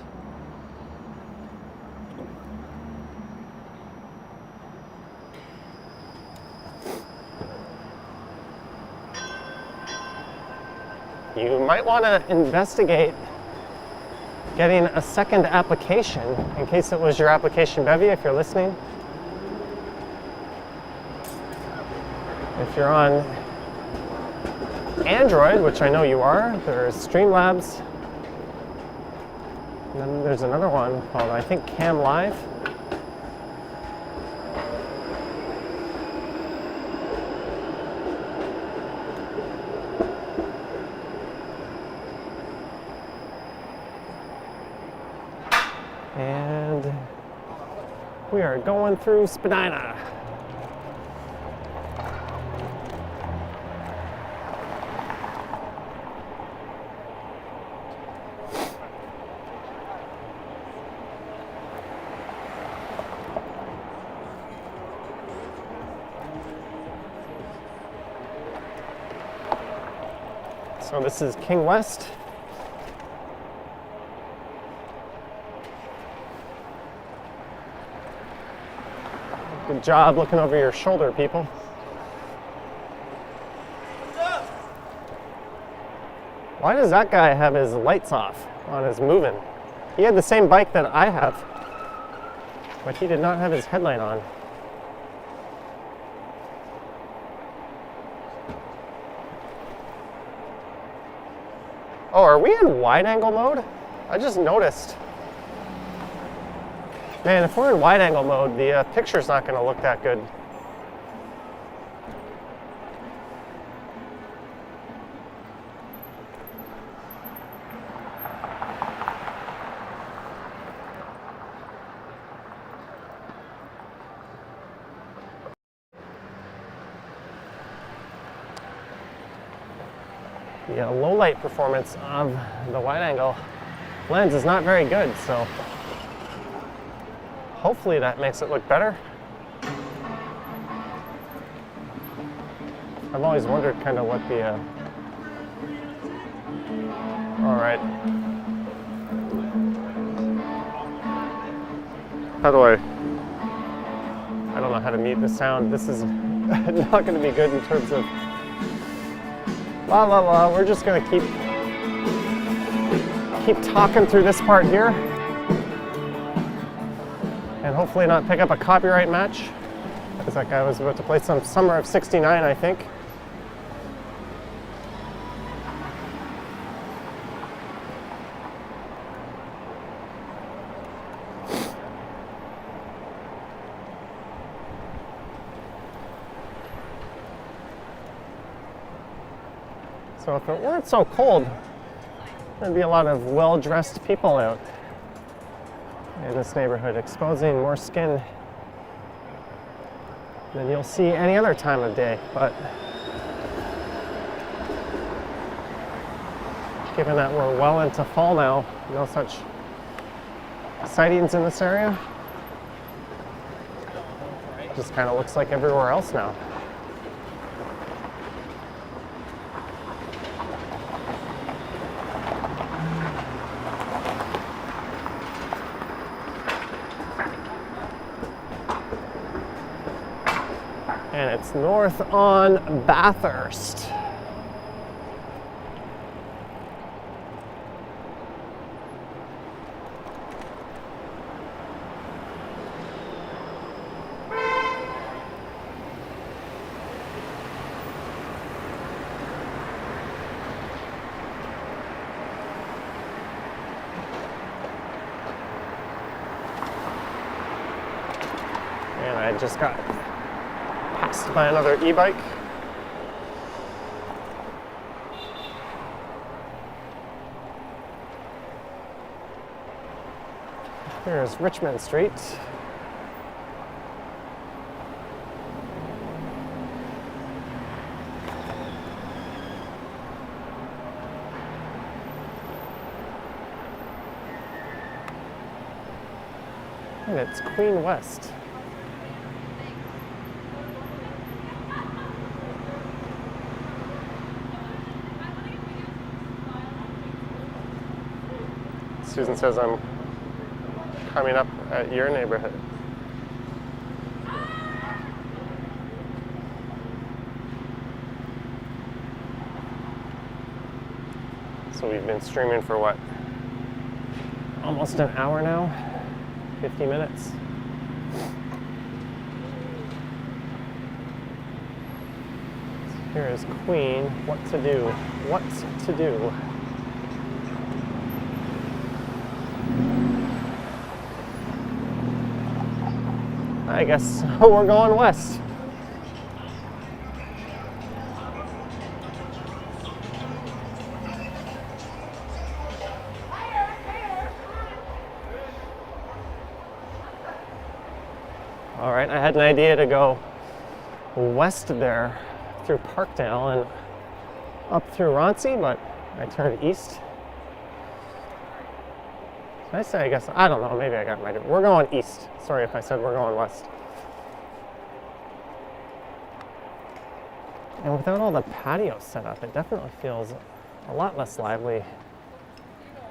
You might want to investigate getting a second application in case it was your application, Bevy, if you're listening. If you're on Android, which I know you are, there's Streamlabs. And then there's another one called, I think, Cam Live. We are going through Spadina. So this is King West. Good job looking over your shoulder, people. Why does that guy have his lights off on his moving? He had the same bike that I have, but he did not have his headlight on. Oh, are we in wide angle mode? I just noticed. Man, if we're in wide angle mode, the picture's not going to look that good. The low light performance of the wide angle lens is not very good, so hopefully that makes it look better. I've always wondered kind of what the all right. How do I don't know how to mute the sound. This is not going to be good in terms of la la la. We're just going to keep talking through this part here and hopefully not pick up a copyright match, because that guy was about to play some Summer of '69, I think. So if it weren't so cold, there'd be a lot of well-dressed people out in this neighborhood, exposing more skin than you'll see any other time of day. But given that we're well into fall now, no such sightings in this area. It just kind of looks like everywhere else now. And it's north on Bathurst. And I just got passed by another e-bike. Here's Richmond Street. And it's Queen West. Susan says I'm coming up at your neighborhood. So we've been streaming for what? Almost an hour now? 50 minutes. Here is Queen. What to do? What to do? I guess we're going west. All right, I had an idea to go west there through Parkdale and up through Roncy, but I turned east. Did I say, I guess, I don't know, maybe I got my, we're going east. Sorry if I said we're going west. And without all the patios set up, it definitely feels a lot less lively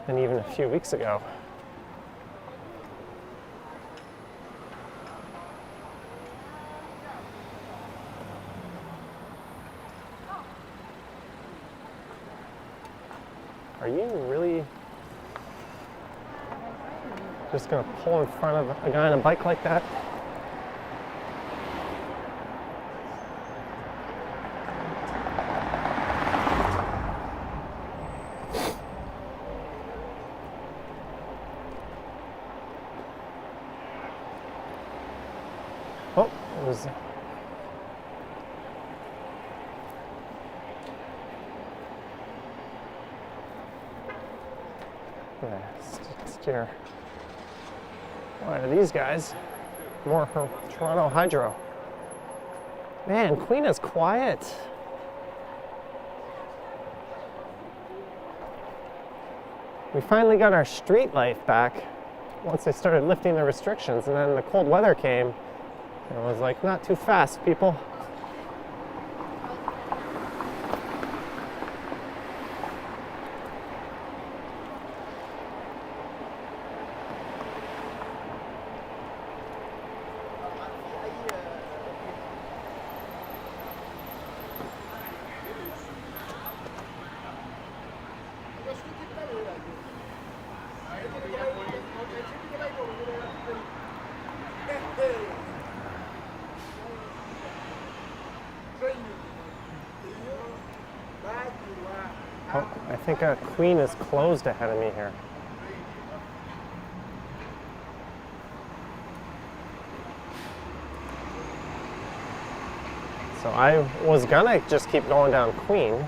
than even a few weeks ago. Are you really just gonna pull in front of a guy on a bike like that? Oh, it was. Steer. Why are these guys? More for Toronto Hydro. Man, Queen is quiet. We finally got our street life back once they started lifting the restrictions, and then the cold weather came. It was like, not too fast, people. Oh, I think Queen is closed ahead of me here. So I was gonna just keep going down Queen.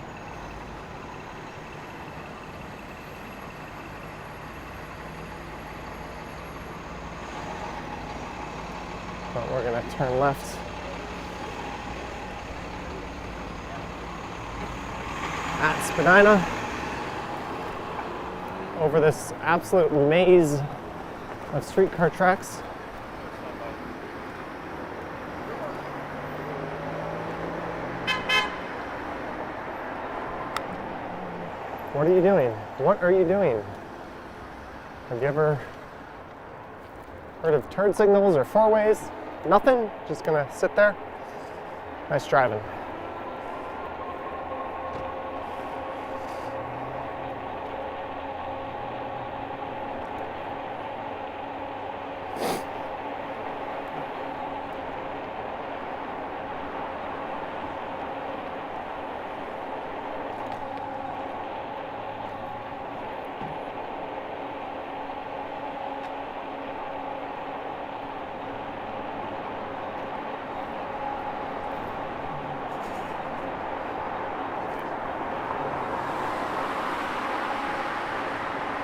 But we're gonna turn left. At Spadina, over this absolute maze of streetcar tracks. What are you doing? What are you doing? Have you ever heard of turn signals or four ways? Nothing? Just gonna sit there? Nice driving.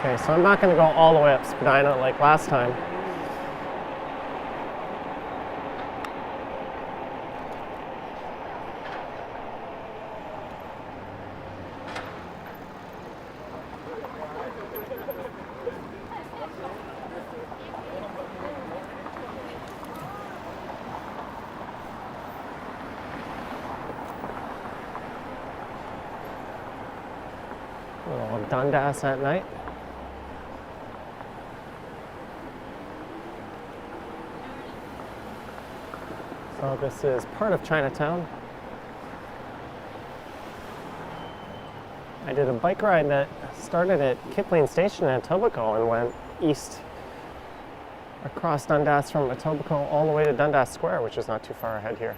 Okay, so I'm not going to go all the way up Spadina like last time. A little Dundas at night. So this is part of Chinatown. I did a bike ride that started at Kipling Station in Etobicoke and went east across Dundas from Etobicoke all the way to Dundas Square, which is not too far ahead here.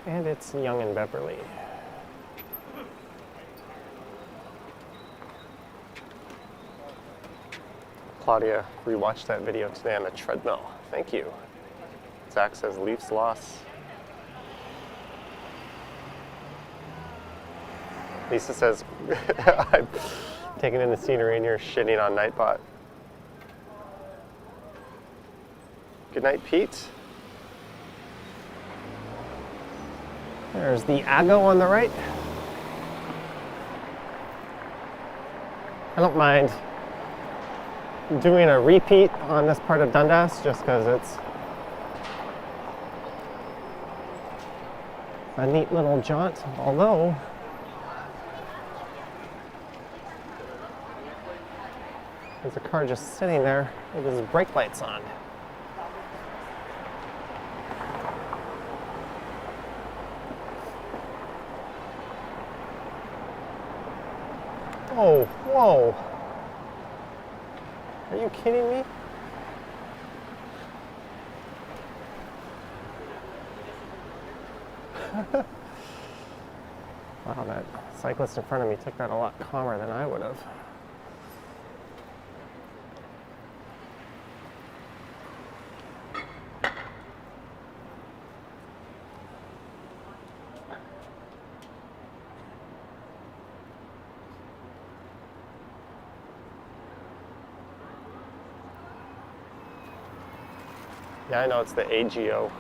And it's Yonge and Beverly. Claudia rewatched that video today on the treadmill. Thank you. Zach says Leafs loss. Lisa says, I'm taking in the scenery and you're shitting on Nightbot. Good night, Pete. There's the Aggo on the right. I don't mind doing a repeat on this part of Dundas just because it's a neat little jaunt, although there's a car just sitting there with his brake lights on. Oh, whoa. Are you kidding me? Wow, that cyclist in front of me took that a lot calmer than I would have. Yeah, I know it's the AGO.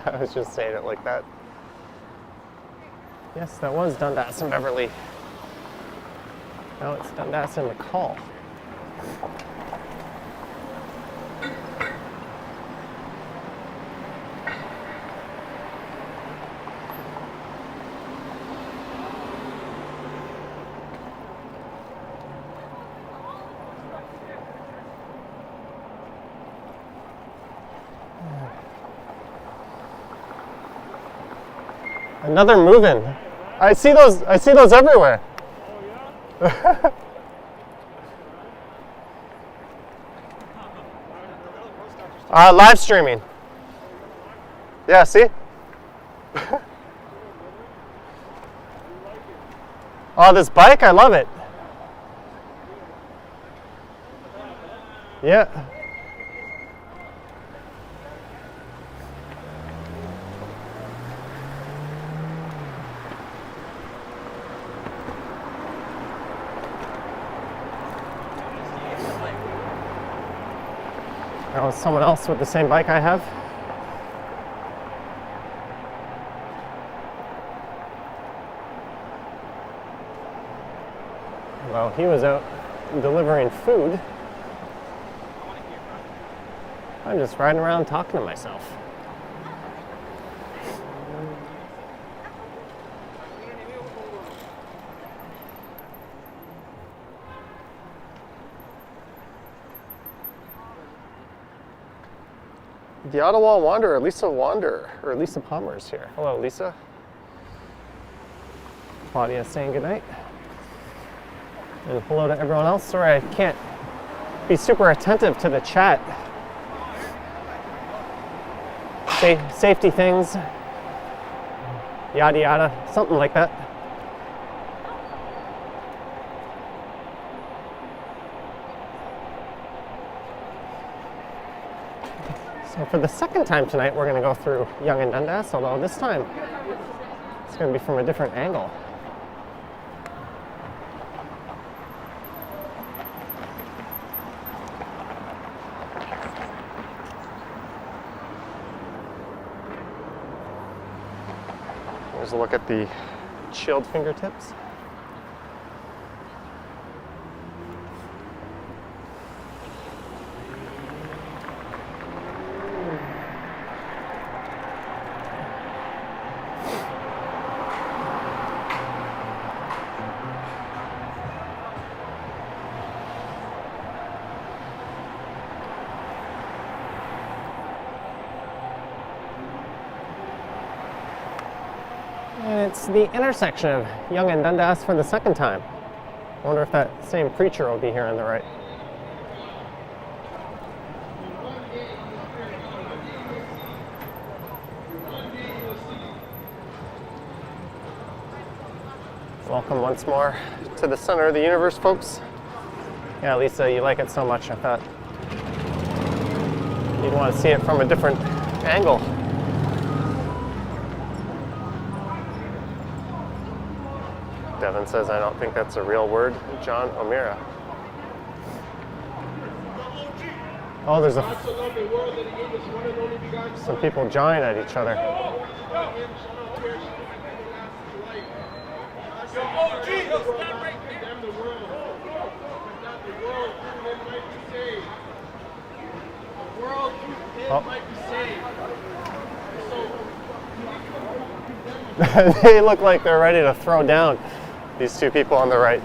I was just saying it like that. Yes, that was Dundas and Beverly. Now it's Dundas and McCall. Another move-in. I see those everywhere. Live streaming. Yeah, see? Oh, this bike, I love it. Yeah. Oh, someone else with the same bike I have. Well, he was out delivering food. I'm just riding around talking to myself. The Ottawa Wanderer, Lisa Palmer is here. Hello, Lisa. Claudia saying goodnight. And hello to everyone else. Sorry, I can't be super attentive to the chat. Safety things, yada yada, something like that. So for the second time tonight, we're going to go through Yonge and Dundas, although this time it's going to be from a different angle. Here's a look at the chilled fingertips. And it's the intersection of Yonge and Dundas for the second time. I wonder if that same preacher will be here on the right. Welcome once more to the center of the universe, folks. Yeah, Lisa, you like it so much, I thought you'd want to see it from a different angle. Devin says, I don't think that's a real word. John O'Meara. Oh, there's some people jawing at each other. Oh. They look like they're ready to throw down, these two people on the right.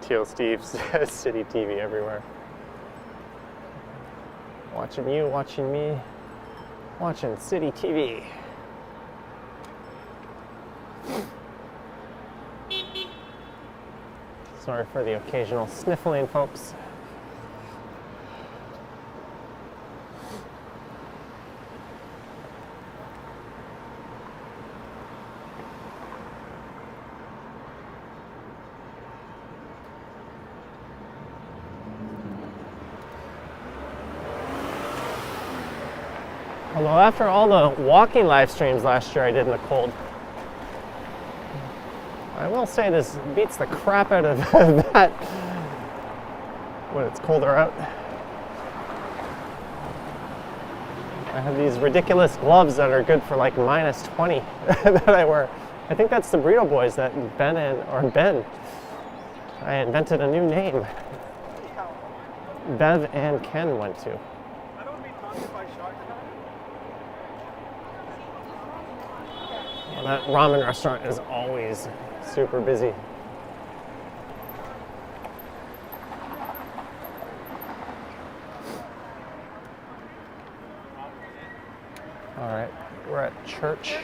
Teal Steve's City TV everywhere. Watching you, watching me, watching City TV. Sorry for the occasional sniffling, folks. Although after all the walking live streams last year I did in the cold, I will say this beats the crap out of that when it's colder out. I have these ridiculous gloves that are good for like -20 that I wear. I think that's the Burrito Boys that Ben, I invented a new name. Bev and Ken went to. Well, that ramen restaurant is always super busy. All right, we're at church.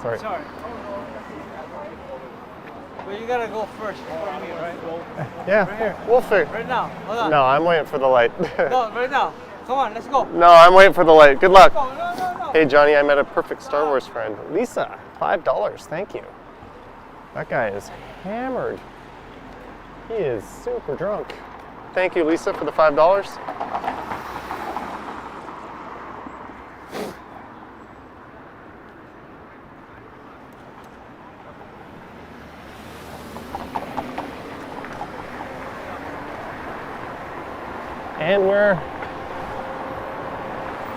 Sorry. Well, you gotta go first before me, right? Yeah, Right here. we'll figure. Right now. Hold on. No, I'm waiting for the light. No, right now. Come on, let's go. No, I'm waiting for the light. Good luck. Go. No. Hey, Johnny, I met a perfect Star Wars friend. Lisa, $5. Thank you. That guy is hammered. He is super drunk. Thank you, Lisa, for the $5. And we're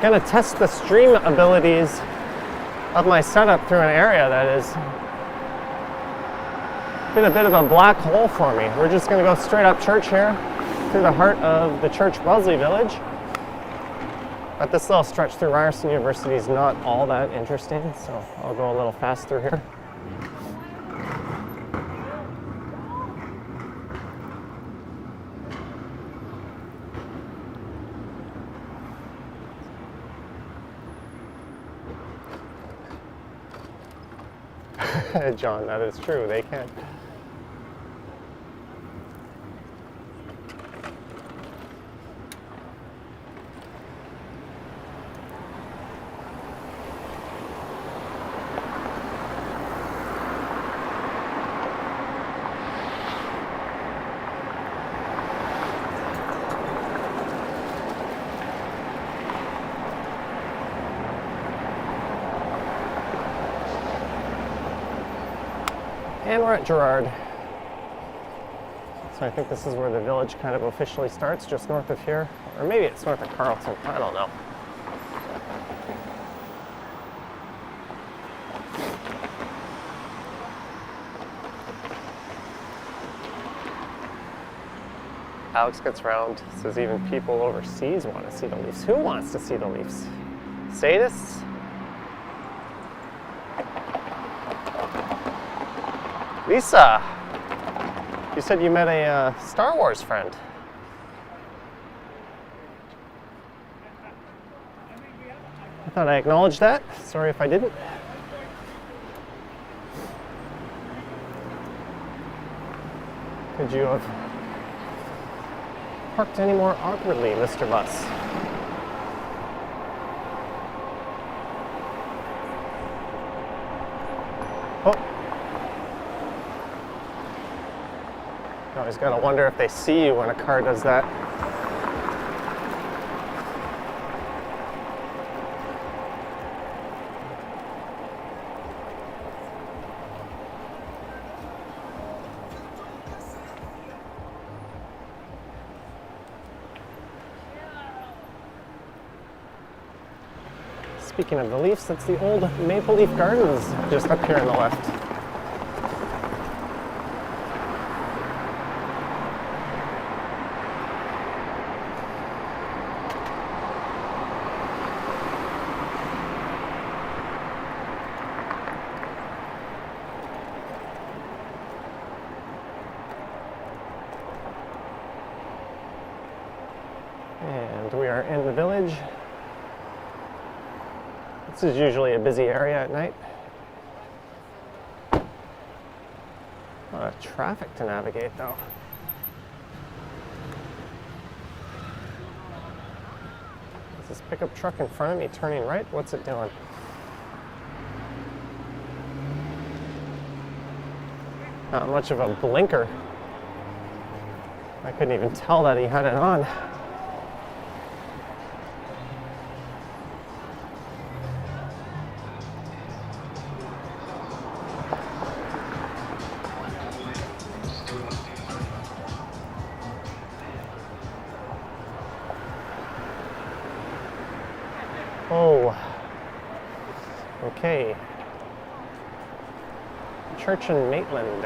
gonna test the stream abilities of my setup through an area that has been a bit of a black hole for me. We're just gonna go straight up church here through the heart of the Church Wellesley Village. But this little stretch through Ryerson University is not all that interesting, so I'll go a little fast through here. John, that is true. They can't. And we're at Gerard. So I think this is where the village kind of officially starts, just north of here. Or maybe it's north of Carlton, I don't know. Alex gets round, says even people overseas want to see the Leafs. Who wants to see the Leafs? Sadists? Lisa! You said you met a Star Wars friend. I thought I acknowledged that. Sorry if I didn't. Could you have parked any more awkwardly, Mr. Bus? Oh. You always gotta wonder if they see you when a car does that. Speaking of the Leafs, that's the old Maple Leaf Gardens just up here on the left. And we are in the village. This is usually a busy area at night. A lot of traffic to navigate though. Is this pickup truck in front of me turning right? What's it doing? Not much of a blinker. I couldn't even tell that he had it on. Oh, okay. Church in Maitland.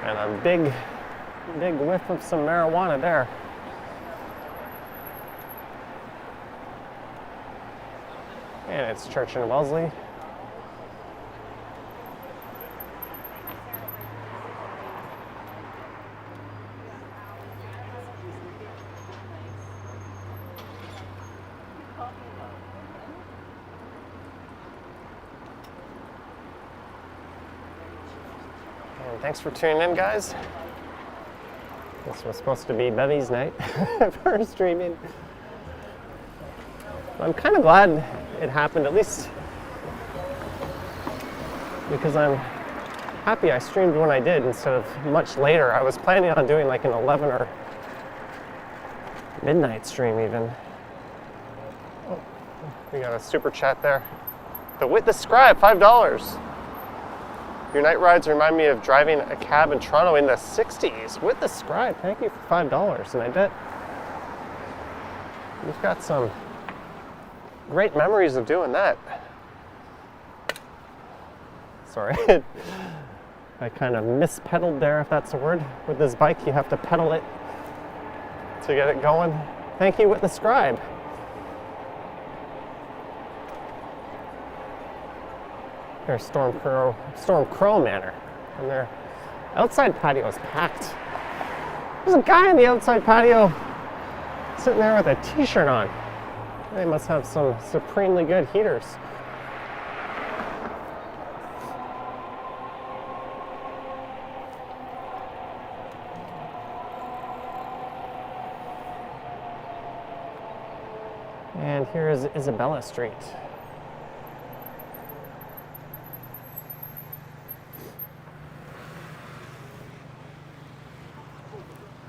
And a big whiff of some marijuana there. And it's Church in Wellesley. And thanks for tuning in, guys. This was supposed to be Bevy's night for streaming. I'm kind of glad it happened, at least because I'm happy I streamed when I did instead of much later. I was planning on doing like an 11 or midnight stream even. Oh, we got a super chat there. The Scribe, $5. Your night rides remind me of driving a cab in Toronto in the 60s. With the Scribe, thank you for $5. And I bet you've got some great memories of doing that. Sorry, I kind of mispedaled there, if that's a word. With this bike, you have to pedal it to get it going. Thank you with the Scribe. There's Storm Crow Manor, and their outside patio is packed. There's a guy in the outside patio sitting there with a t-shirt on. They must have some supremely good heaters. And here is Isabella Street.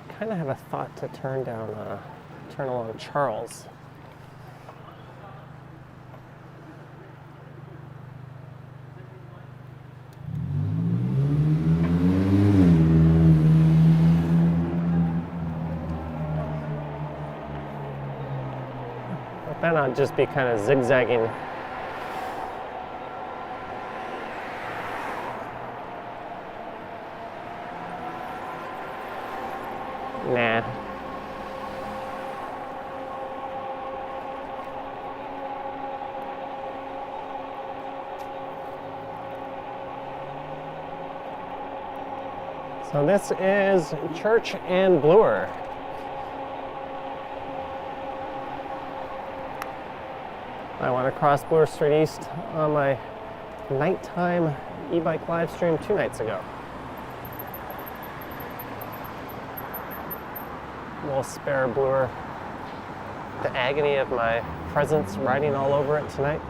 I kind of have a thought to turn along Charles. But then I'd just be kind of zigzagging. Nah. So this is Church and Bloor. I went across Bloor Street East on my nighttime e-bike live stream 2 nights ago. We'll spare Bloor the agony of my presence riding all over it tonight.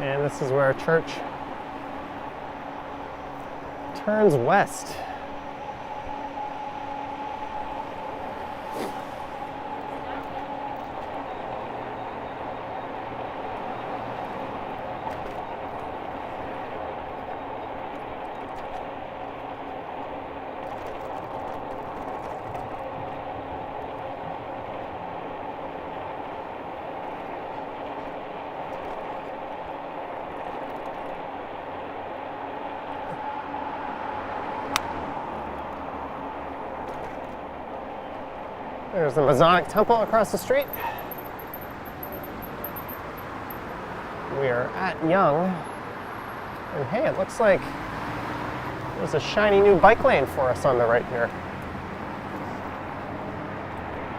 And this is where our church turns west. There's the Masonic Temple across the street. We are at Yonge. And hey, it looks like there's a shiny new bike lane for us on the right here.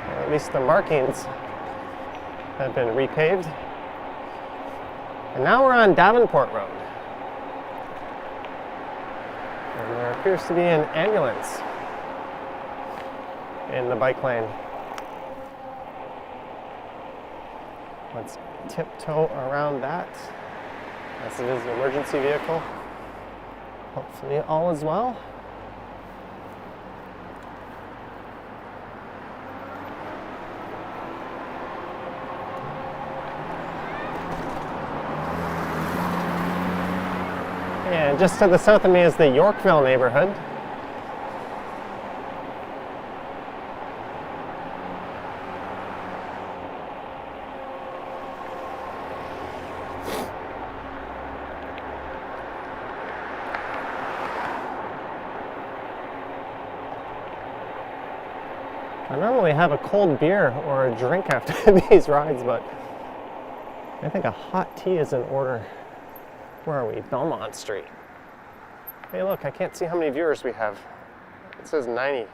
Or at least the markings have been repaved. And now we're on Davenport Road. And there appears to be an ambulance in the bike lane. Let's tiptoe around that, as it is an emergency vehicle. Hopefully all is well. And just to the south of me is the Yorkville neighborhood. I normally have a cold beer or a drink after these rides, but I think a hot tea is in order. Where are we? Belmont Street. Hey look, I can't see how many viewers we have. It says 90.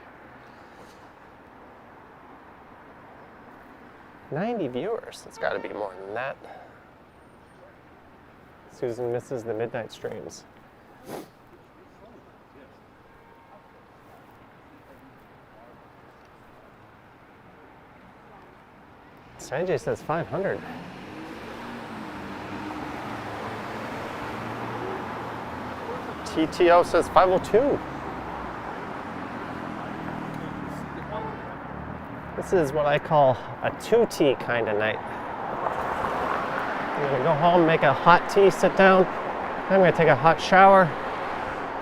90 viewers. It's got to be more than that. Susan misses the midnight streams. Sanjay says 500. TTO says 502. This is what I call a 2T kind of night. I'm gonna go home, make a hot tea, sit down. I'm gonna take a hot shower,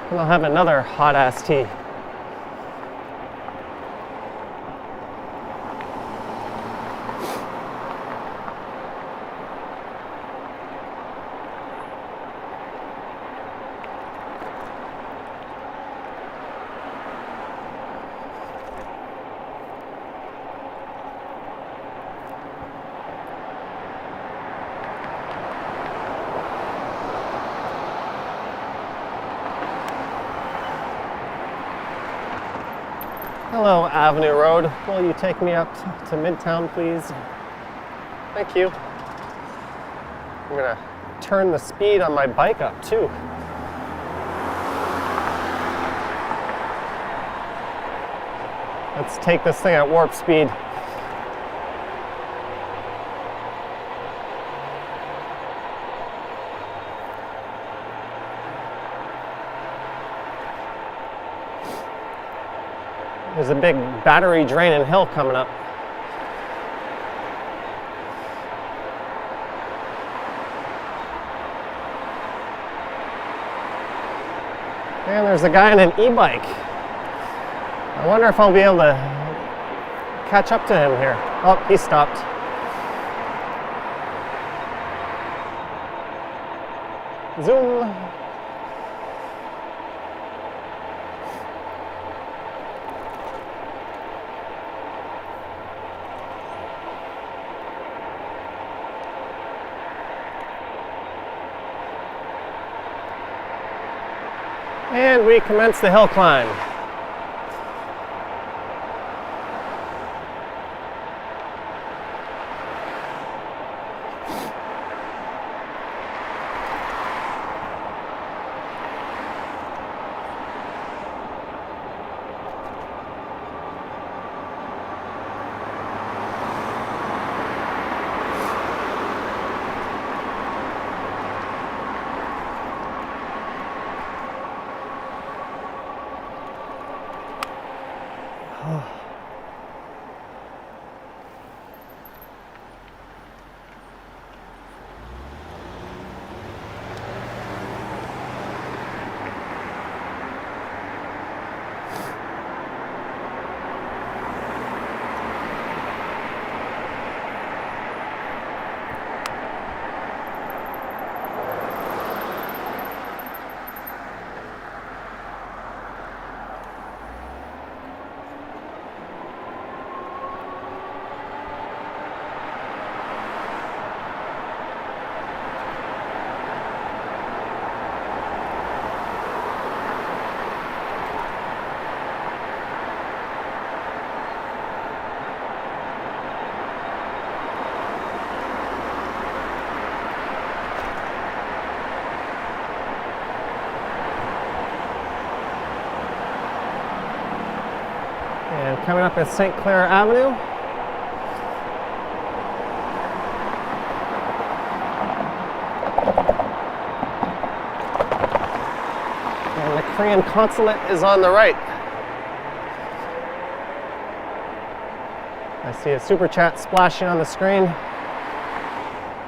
and I'll have another hot ass tea. Hello, Avenue Road. Will you take me up to Midtown, please? Thank you. I'm gonna turn the speed on my bike up, too. Let's take this thing at warp speed. There's a big battery draining hill coming up. And there's a guy on an e-bike. I wonder if I'll be able to catch up to him here. Oh, he stopped. Zoom. And we commence the hill climb. And coming up is St. Clair Avenue. And the Korean consulate is on the right. I see a super chat splashing on the screen.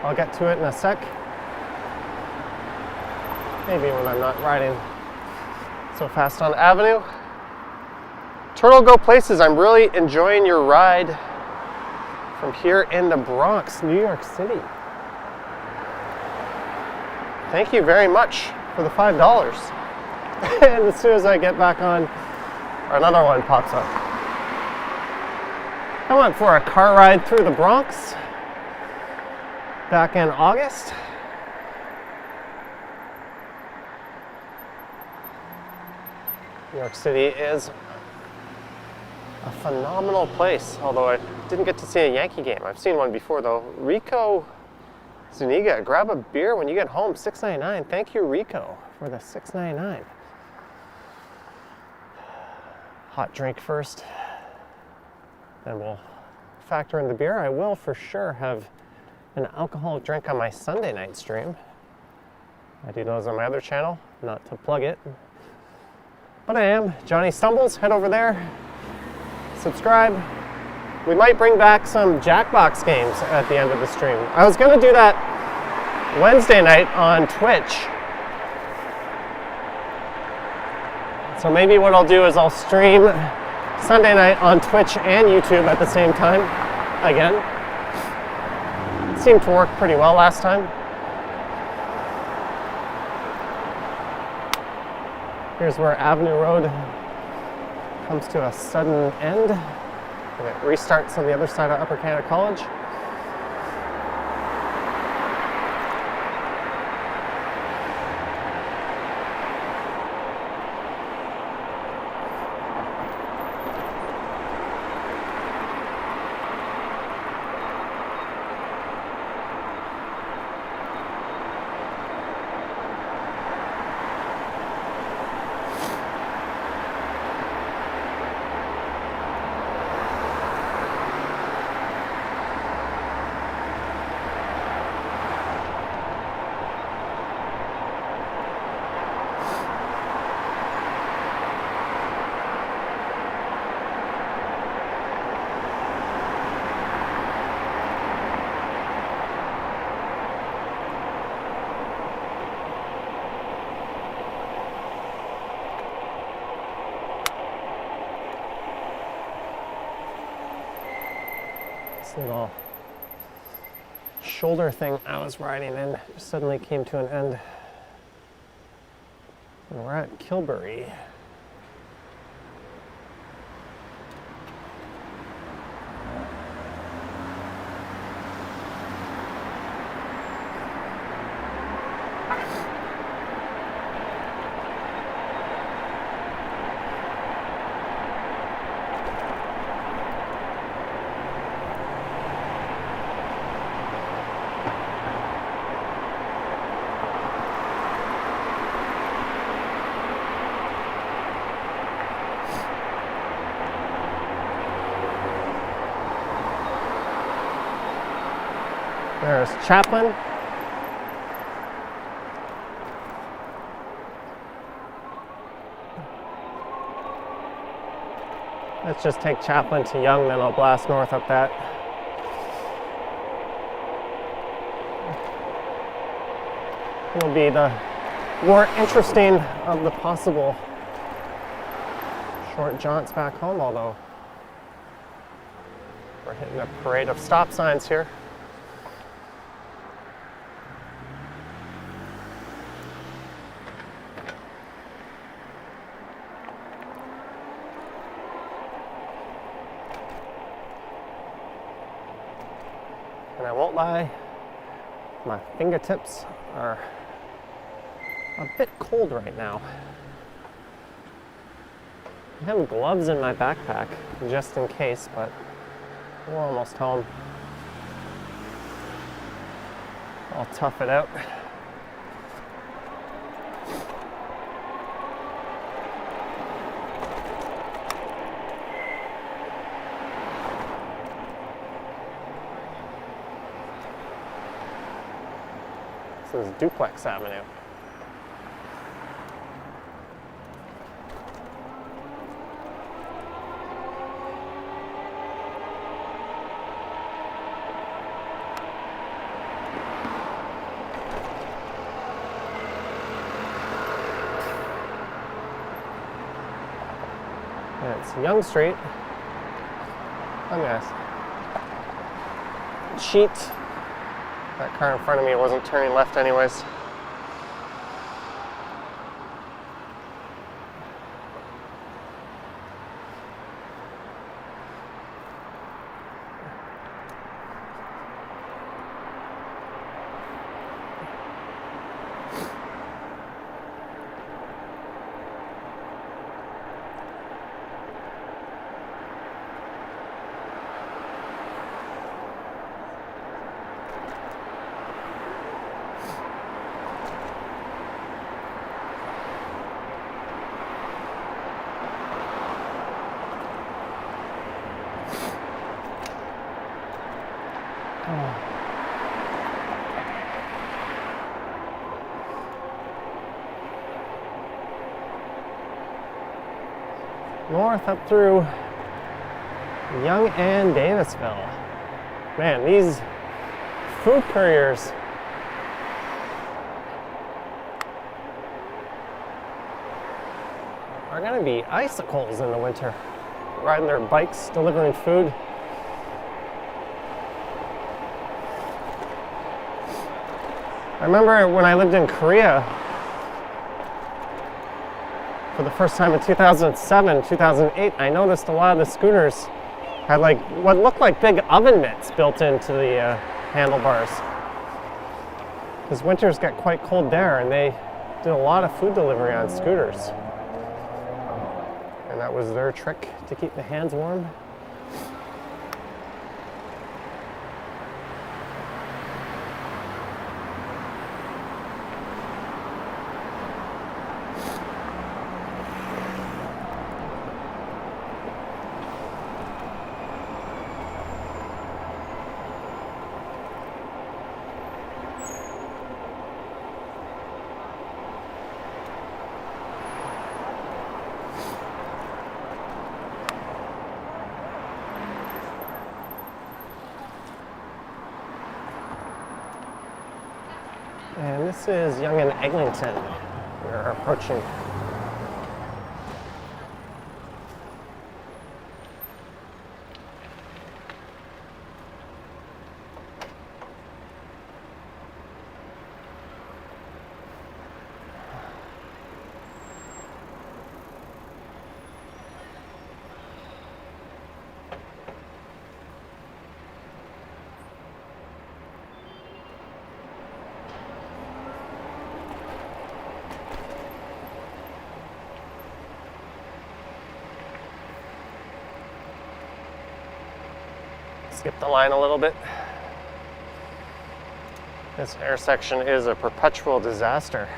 I'll get to it in a sec. Maybe when I'm not riding so fast on Avenue. Turtle Go Places, I'm really enjoying your ride from here in the Bronx, New York City. Thank you very much for the $5. And as soon as I get back on, another one pops up. I went for a car ride through the Bronx back in August. New York City is a phenomenal place, although I didn't get to see a Yankee game. I've seen one before though. Rico Zuniga, grab a beer when you get home, $6.99. Thank you, Rico, for the $6.99. Hot drink first, then we'll factor in the beer. I will for sure have an alcoholic drink on my Sunday night stream. I do those on my other channel, not to plug it, but I am. Johnny Stumbles, head over there. Subscribe. We might bring back some Jackbox games at the end of the stream. I was going to do that Wednesday night on Twitch. So maybe what I'll do is I'll stream Sunday night on Twitch and YouTube at the same time again. It seemed to work pretty well last time. Here's where Avenue Road comes to a sudden end. And it restarts on the other side of Upper Canada College. This little shoulder thing I was riding in suddenly came to an end. And we're at Kilbury. There's Chaplin. Let's just take Chaplin to Yonge, then I'll blast north up that. It'll be the more interesting of the possible short jaunts back home, although we're hitting a parade of stop signs here. And I won't lie, my fingertips are a bit cold right now. I have gloves in my backpack just in case, but we're almost home. I'll tough it out. This is Duplex Avenue. And it's Yonge Street. I'm gonna cheat. That car in front of me wasn't turning left anyways. North up through Yonge and Davisville. Man, these food couriers are gonna be icicles in the winter, riding their bikes, delivering food. I remember when I lived in Korea for the first time in 2007, 2008, I noticed a lot of the scooters had like what looked like big oven mitts built into the handlebars. Because winters get quite cold there, and they did a lot of food delivery on scooters. And that was their trick to keep the hands warm. And this is Yonge and Eglinton we're approaching. skip the line a little bit. This intersection is a perpetual disaster.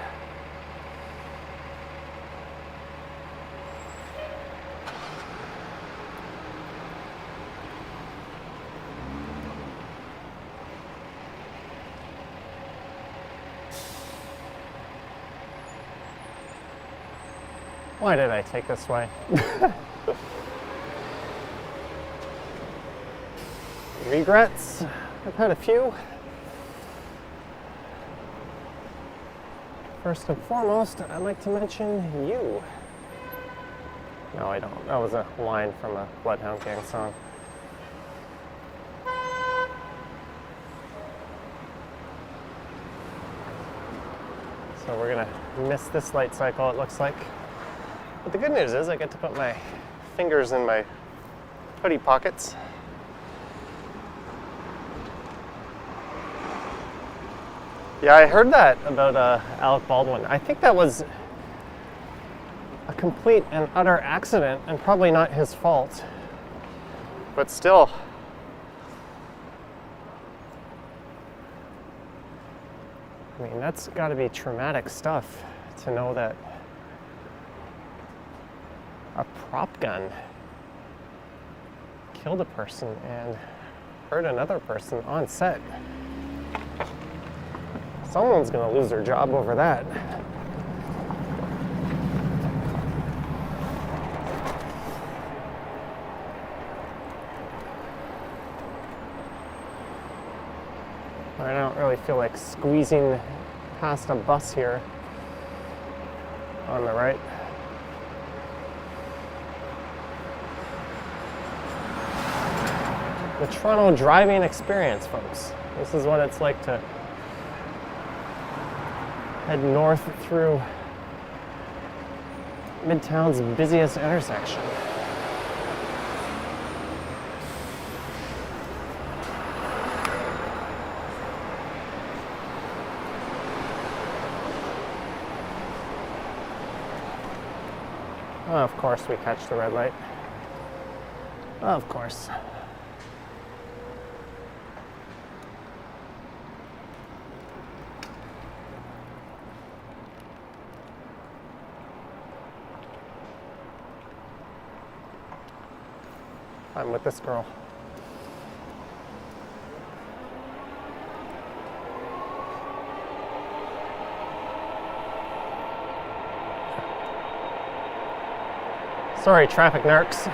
Why did I take this way? Regrets? I've had a few. First and foremost, I'd like to mention you. No, I don't. That was a line from a Bloodhound Gang song. So we're gonna miss this light cycle, it looks like. But the good news is I get to put my fingers in my hoodie pockets. Yeah, I heard that about Alec Baldwin. I think that was a complete and utter accident and probably not his fault. But still, I mean, that's got to be traumatic stuff to know that a prop gun killed a person and hurt another person on set. Someone's gonna lose their job over that. I don't really feel like squeezing past a bus here on the right. The Toronto driving experience, folks. This is what it's like to head north through Midtown's busiest intersection. Of course we catch the red light. Of course. I'm with this girl. Sorry, traffic narcs.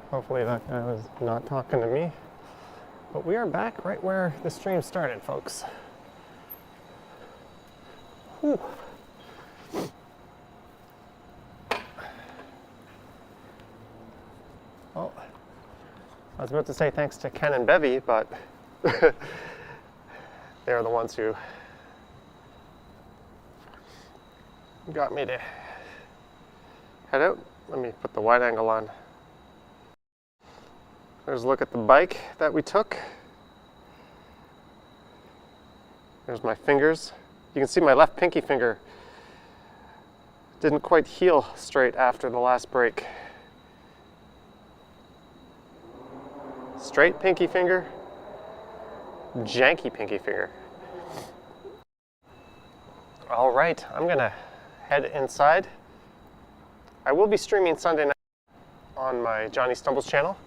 Hopefully that guy was not talking to me. But we are back right where the stream started, folks. Whew. Well, I was about to say thanks to Ken and Bevy, but they're the ones who got me to head out. Let me put the wide angle on. There's a look at the bike that we took. There's my fingers. You can see my left pinky finger didn't quite heal straight after the last break. Straight pinky finger, janky pinky finger. All right, I'm gonna head inside. I will be streaming Sunday night on my Johnny Stumbles channel.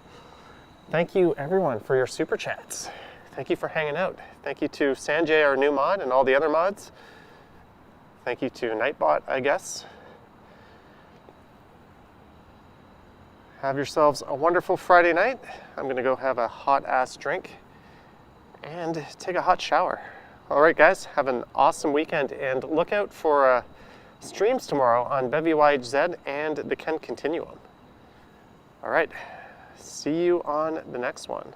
Thank you everyone for your super chats. Thank you for hanging out. Thank you to Sanjay, our new mod, and all the other mods. Thank you to Nightbot, I guess. Have yourselves a wonderful Friday night. I'm gonna go have a hot ass drink and take a hot shower. All right, guys, have an awesome weekend, and look out for streams tomorrow on Bevy YHZ and the Ken Continuum. All right, see you on the next one.